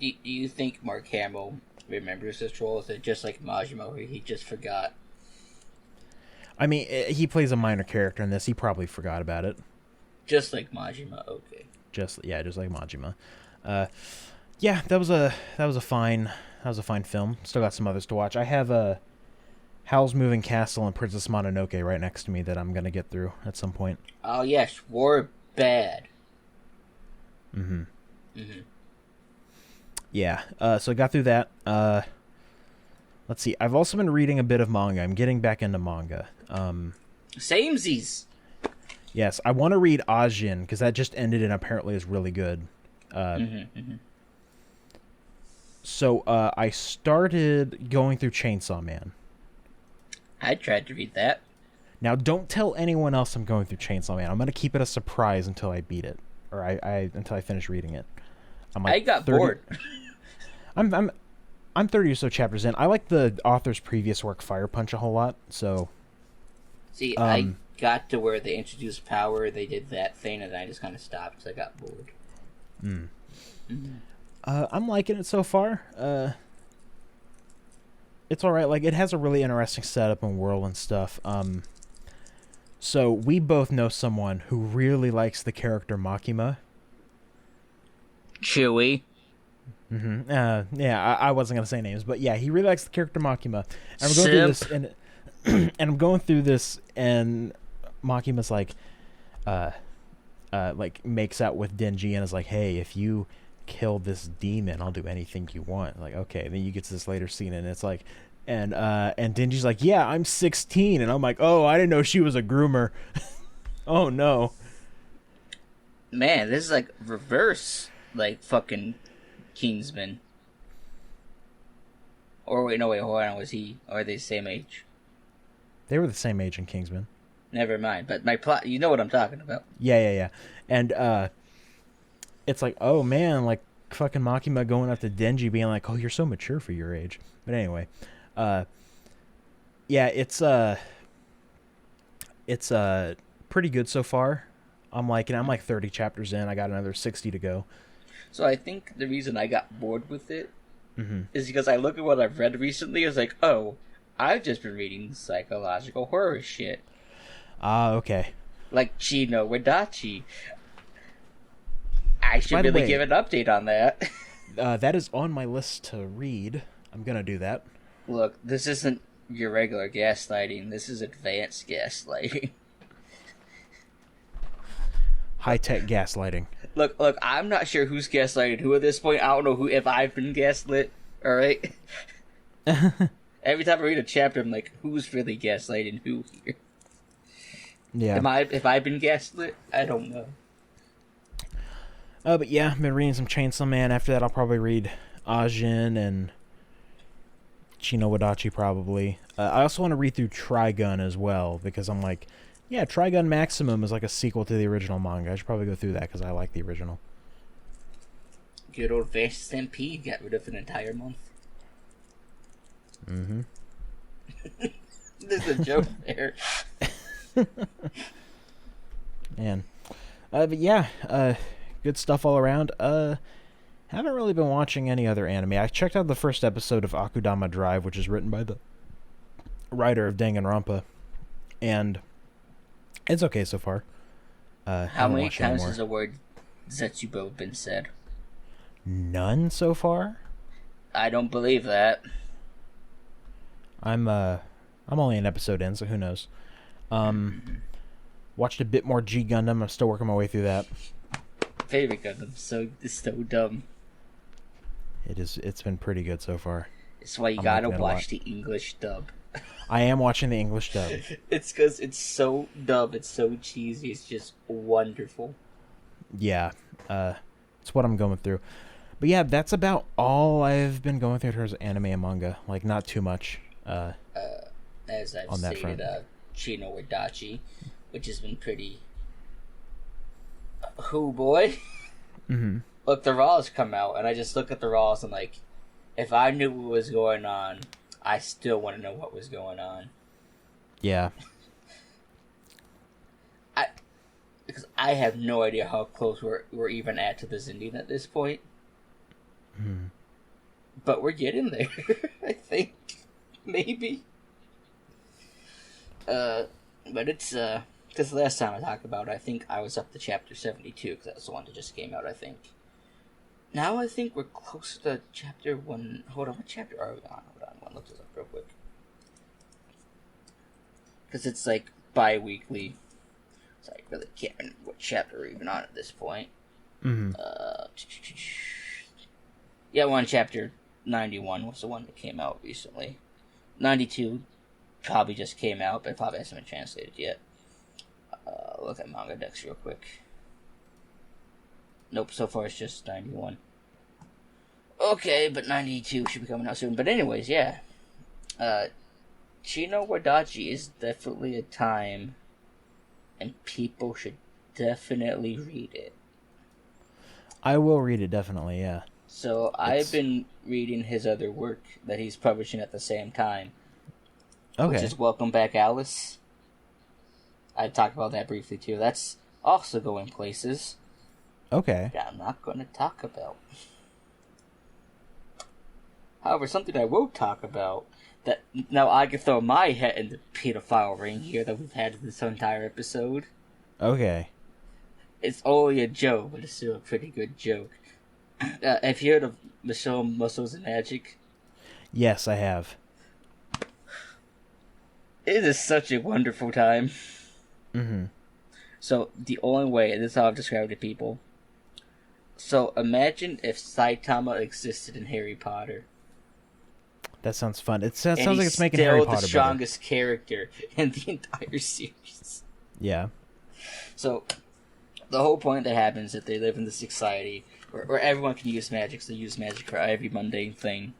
Do you think Mark Hamill remembers this role? Is it just like Majima, where he just forgot? I mean, he plays a minor character in this. He probably forgot about it. Just like Majima, okay. Just like Majima. Yeah, that was a fine film. Still got some others to watch. I have Howl's Moving Castle and Princess Mononoke right next to me that I'm gonna get through at some point. Oh yes, War Bad. Yeah. So I got through that. Let's see. I've also been reading a bit of manga. I'm getting back into manga. Samesies. Yes, I want to read Ajin because that just ended and apparently is really good. So I started going through Chainsaw Man. I tried to read that. Now, don't tell anyone else I'm going through Chainsaw Man. I'm going to keep it a surprise until I beat it, or until I finish reading it. I'm like I got 30... bored. I'm 30 or so chapters in. I like the author's previous work, Fire Punch, a whole lot. So, see, I got to where they introduced power. They did that thing, and then I just kind of stopped because I got bored. I'm liking it so far. It's all right. Like, it has a really interesting setup and world and stuff. So we both know someone who really likes the character Makima. Chewy. Yeah, I wasn't gonna say names, but yeah, he really likes the character Makima. And we're going through this, and and I'm going through this, and Makima's like makes out with Denji and is like, "Hey, if you kill this demon, I'll do anything you want." Like, okay. Then you get to this later scene, and it's like, and Denji's like, "Yeah, I'm 16," and I'm like, "Oh, I didn't know she was a groomer." Oh no. Man, this is like reverse, like fucking Kingsman. Or wait, no, wait, hold on, was he? Or are they the same age? They were the same age in Kingsman. Never mind, but my plot, you know what I'm talking about. Yeah. And it's like, oh man, like fucking Makima going up to Denji being like, "Oh, you're so mature for your age." But anyway, yeah, it's pretty good so far. I'm like 30 chapters in. I got another 60 to go. So I think the reason I got bored with it is because I look at what I've read recently. It's like, oh, I've just been reading psychological horror shit. Okay. Like Chino Wadachi. I should really give an update on that. That is on my list to read. I'm gonna do that. Look, this isn't your regular gaslighting. This is advanced gaslighting. High-tech gaslighting. Look, I'm not sure who's gaslighted who at this point. I don't know if I've been gaslit, alright? Every time I read a chapter, I'm like, who's really gaslighting who here? Yeah. If I've been gaslit? I don't know. But yeah, I've been reading some Chainsaw Man. After that, I'll probably read Ajin and Chino Wadachi, probably. I also want to read through Trigun as well, because I'm like, yeah, Trigun Maximum is like a sequel to the original manga. I should probably go through that, because I like the original. Good old Vash Stampede got rid of an entire month. There's a joke there. Man. But yeah, good stuff all around. Haven't really been watching any other anime. I checked out the first episode of Akudama Drive, which is written by the writer of Danganronpa, and it's okay so far. How many times has the word Zetsubo been said? None so far. I don't believe that. I'm only an episode in, so who knows. Watched a bit more G Gundam. I'm still working my way through that. Favorite Gundam, it's so dumb. It's been pretty good so far. It's why you gotta watch the English dub. I am watching the English dub. It's because it's so dumb, it's so cheesy, it's just wonderful. Yeah, it's what I'm going through. But yeah, that's about all I've been going through in terms of anime and manga. Like, not too much. As I've stated, Chino Wadachi, which has been pretty... Who, boy? Mm-hmm. Look, the Raws come out, and I just look at the Raws and, like, if I knew what was going on, I still want to know what was going on. Yeah. Because I have no idea how close we're even at to this ending at this point. Mm. But we're getting there, I think. Maybe. But it's, because last time I talked about it, I think I was up to chapter 72, because that's the one that just came out, I think. Now I think we're close to chapter 1. Hold on, what chapter are we on? Hold on, look this up real quick. Because it's, like, bi-weekly. So I really can't remember what chapter we're even on at this point. Mm-hmm. Yeah, we're on chapter 91 was the one that came out recently. 92 probably just came out, but it probably hasn't been translated yet. Look at Manga Dex real quick. Nope, so far it's just 91. Okay, but 92 should be coming out soon. But anyways, yeah. Chino Wadachi is definitely a time, and people should definitely read it. I will read it, definitely, yeah. So, I've been reading his other work that he's publishing at the same time. Okay. Which is Welcome Back, Alice. I talked about that briefly, too. That's also going places. Okay. That I'm not going to talk about. However, something I will talk about, that now I can throw my head in the pedophile ring here that we've had this entire episode. Okay. It's only a joke, but it's still a pretty good joke. Have you heard of Michelle Muscles and Magic? Yes, I have. It is such a wonderful time. Mm-hmm. So, the only way, and this is how I've described it to people. So, imagine if Saitama existed in Harry Potter. That sounds fun. It sounds like it's making Harry Potter better. He's still the strongest character in the entire series. Yeah. So, the whole point that happens is that they live in this society where everyone can use magic, so they use magic for every mundane thing.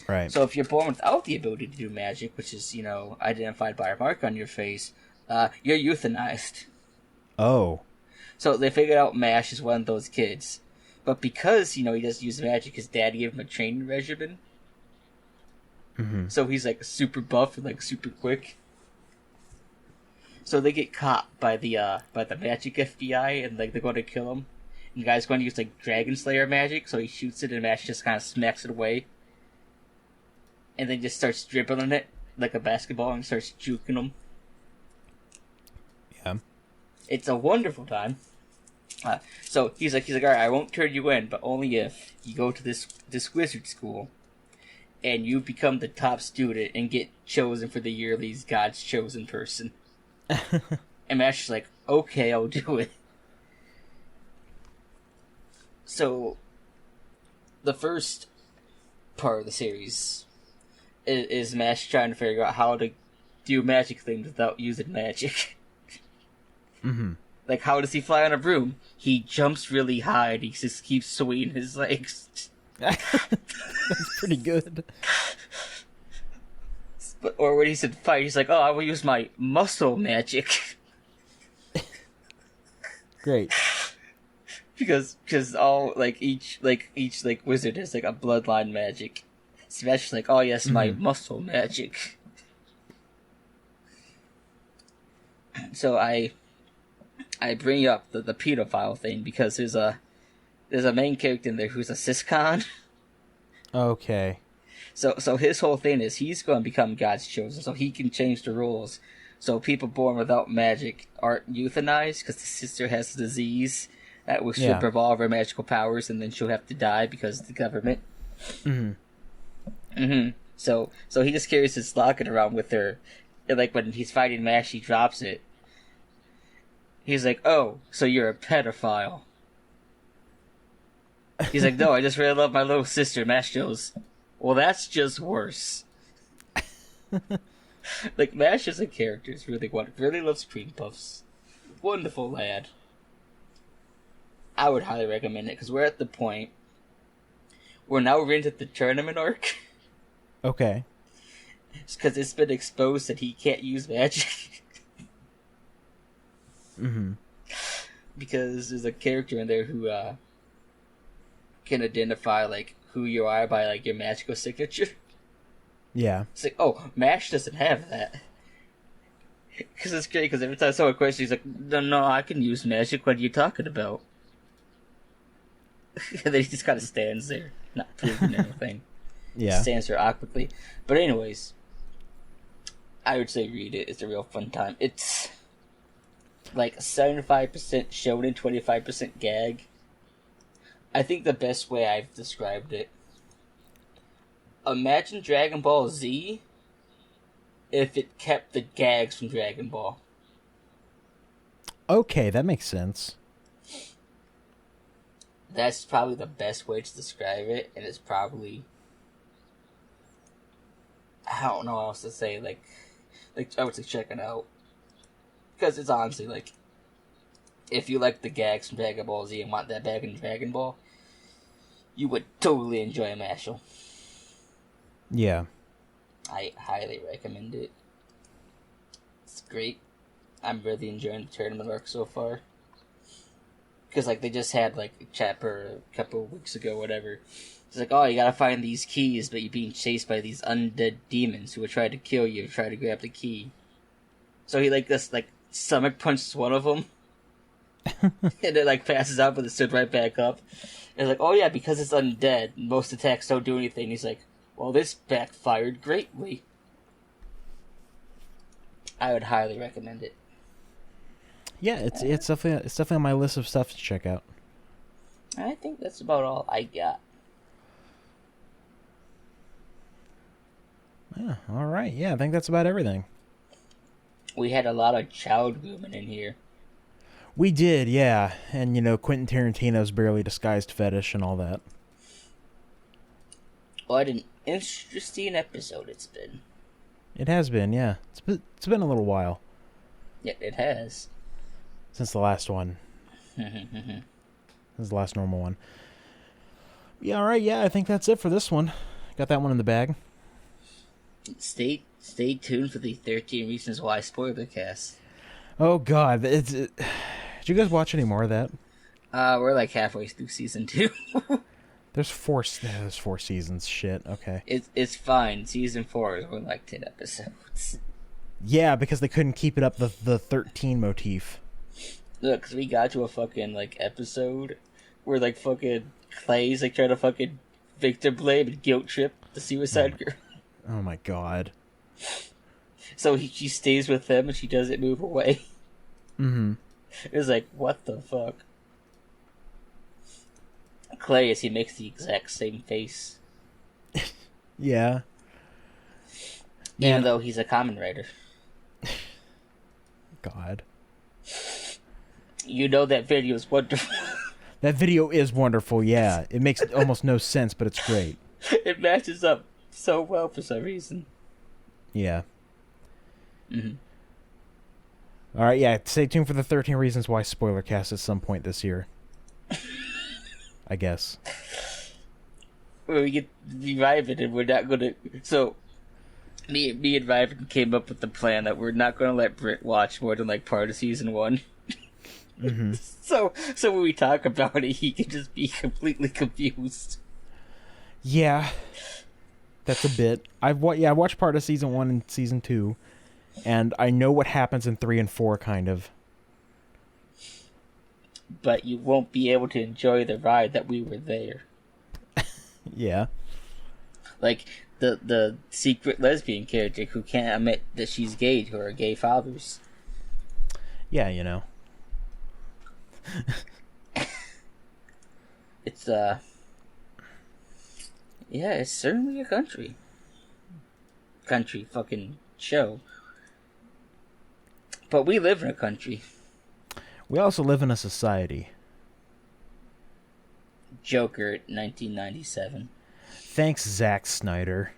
Right. So if you're born without the ability to do magic, which is, identified by a mark on your face, you're euthanized. Oh. So they figured out MASH is one of those kids. But because, he doesn't use magic, his dad gave him a training regimen. Mm-hmm. So he's, super buff and, super quick. So they get caught by the magic FBI, and, they're going to kill him. And the guy's going to use, Dragon Slayer magic, so he shoots it, and MASH just kind of smacks it away. And then just starts dribbling it like a basketball and starts juking them. Yeah. It's a wonderful time. So he's like, all right, I won't turn you in, but only if you go to this wizard school and you become the top student and get chosen for the yearly's God's chosen person. And Mash is like, okay, I'll do it. So, the first part of the series is Mash trying to figure out how to do magic things without using magic. Mm-hmm. Like, how does he fly on a broom? He jumps really high and he just keeps swinging his legs. That's pretty good. Or when he said fight, he's like, oh, I will use my muscle magic. Great. because all, each wizard has, a bloodline magic. Smash is like, oh yes, my muscle magic. So I bring up the pedophile thing because there's a main character in there who's a siscon. Okay. So his whole thing is he's going to become God's chosen, so he can change the rules. So people born without magic aren't euthanized because the sister has a disease that will strip her of all of her magical powers, and then she'll have to die because of the government. So he just carries his locket around with her. And like when he's fighting Mash, he drops it. He's like, "Oh, so you're a pedophile?" He's like, "No, I just really love my little sister." Mash goes, "Well, that's just worse." Like, Mash as a character is really wonderful. Really loves cream puffs. Wonderful lad. I would highly recommend it, because we're at the point we're now into the tournament arc. Okay. Because it's been exposed that he can't use magic. Because there's a character in there who can identify like who you are by like your magical signature. Yeah. It's like, oh, Mash doesn't have that. Because it's great, because every time someone questions, he's like, no, I can use magic, what are you talking about? And then he just kind of stands there, not proving anything. Yeah. Stands there awkwardly. But anyways, I would say read it. It's a real fun time. It's like 75% shonen, 25% gag. I think the best way I've described it, imagine Dragon Ball Z if it kept the gags from Dragon Ball. Okay, that makes sense. That's probably the best way to describe it, and it's probably, I don't know what else to say, like I would say check it out. Because it's honestly, like, if you like the gags from Dragon Ball Z and want that back in Dragon Ball, you would totally enjoy Mashal. Yeah. I highly recommend it. It's great. I'm really enjoying the tournament arc so far. Because, like, they just had, like, a chapter a couple of weeks ago, whatever. It's like, oh, you gotta find these keys, but you're being chased by these undead demons who will try to kill you, try to grab the key. So he, like, just, like, stomach punches one of them. And it, like, passes out, but it stood right back up. And it's like, oh, yeah, because it's undead, most attacks don't do anything. He's like, well, this backfired greatly. I would highly recommend it. Yeah, it's definitely on my list of stuff to check out. I think that's about all I got. Yeah, all right. Yeah, I think that's about everything. We had a lot of child grooming in here. We did, yeah. And, you know, Quentin Tarantino's barely disguised fetish and all that. What an interesting episode it's been. It has been, yeah. It's been a little while. Yeah, it has. Since the last one. Since the last normal one. Yeah, all right, yeah, I think that's it for this one. Got that one in the bag. Stay tuned for the 13 Reasons Why spoiler cast. Oh, God. Did you guys watch any more of that? We're like halfway through season 2. There's four seasons. Shit, okay. It's fine. Season 4 is only like 10 episodes. Yeah, because they couldn't keep it up the 13 motif. Look, 'cause we got to a fucking, like, episode where, like, fucking Clay's, like, trying to fucking victim blame and guilt trip the suicide girl. Oh my God. So she stays with him and she doesn't move away. Mm-hmm. It's like, what the fuck? Clay, as he makes the exact same face. Yeah. Even though he's a Kamen Rider. God. You know that video is wonderful. That video is wonderful, yeah. It makes almost no sense, but it's great. It matches up so well for some reason. Yeah. Mm-hmm. All right, yeah. Stay tuned for the 13 Reasons Why spoiler cast at some point this year. I guess. Where we get revive it, and we're not gonna. So, me and Riven came up with the plan that we're not gonna let Brent watch more than like part of season 1. Mm-hmm. So when we talk about it, he can just be completely confused. Yeah. That's a bit. I watched part of season 1 and season 2, and I know what happens in 3 and 4, kind of. But you won't be able to enjoy the ride that we were there. Yeah. Like, the secret lesbian character who can't admit that she's gay to her gay fathers. Yeah, you know. It's yeah, it's certainly a country fucking show. But we live in a country. We also live in a society. Joker, 1997. Thanks, Zack Snyder.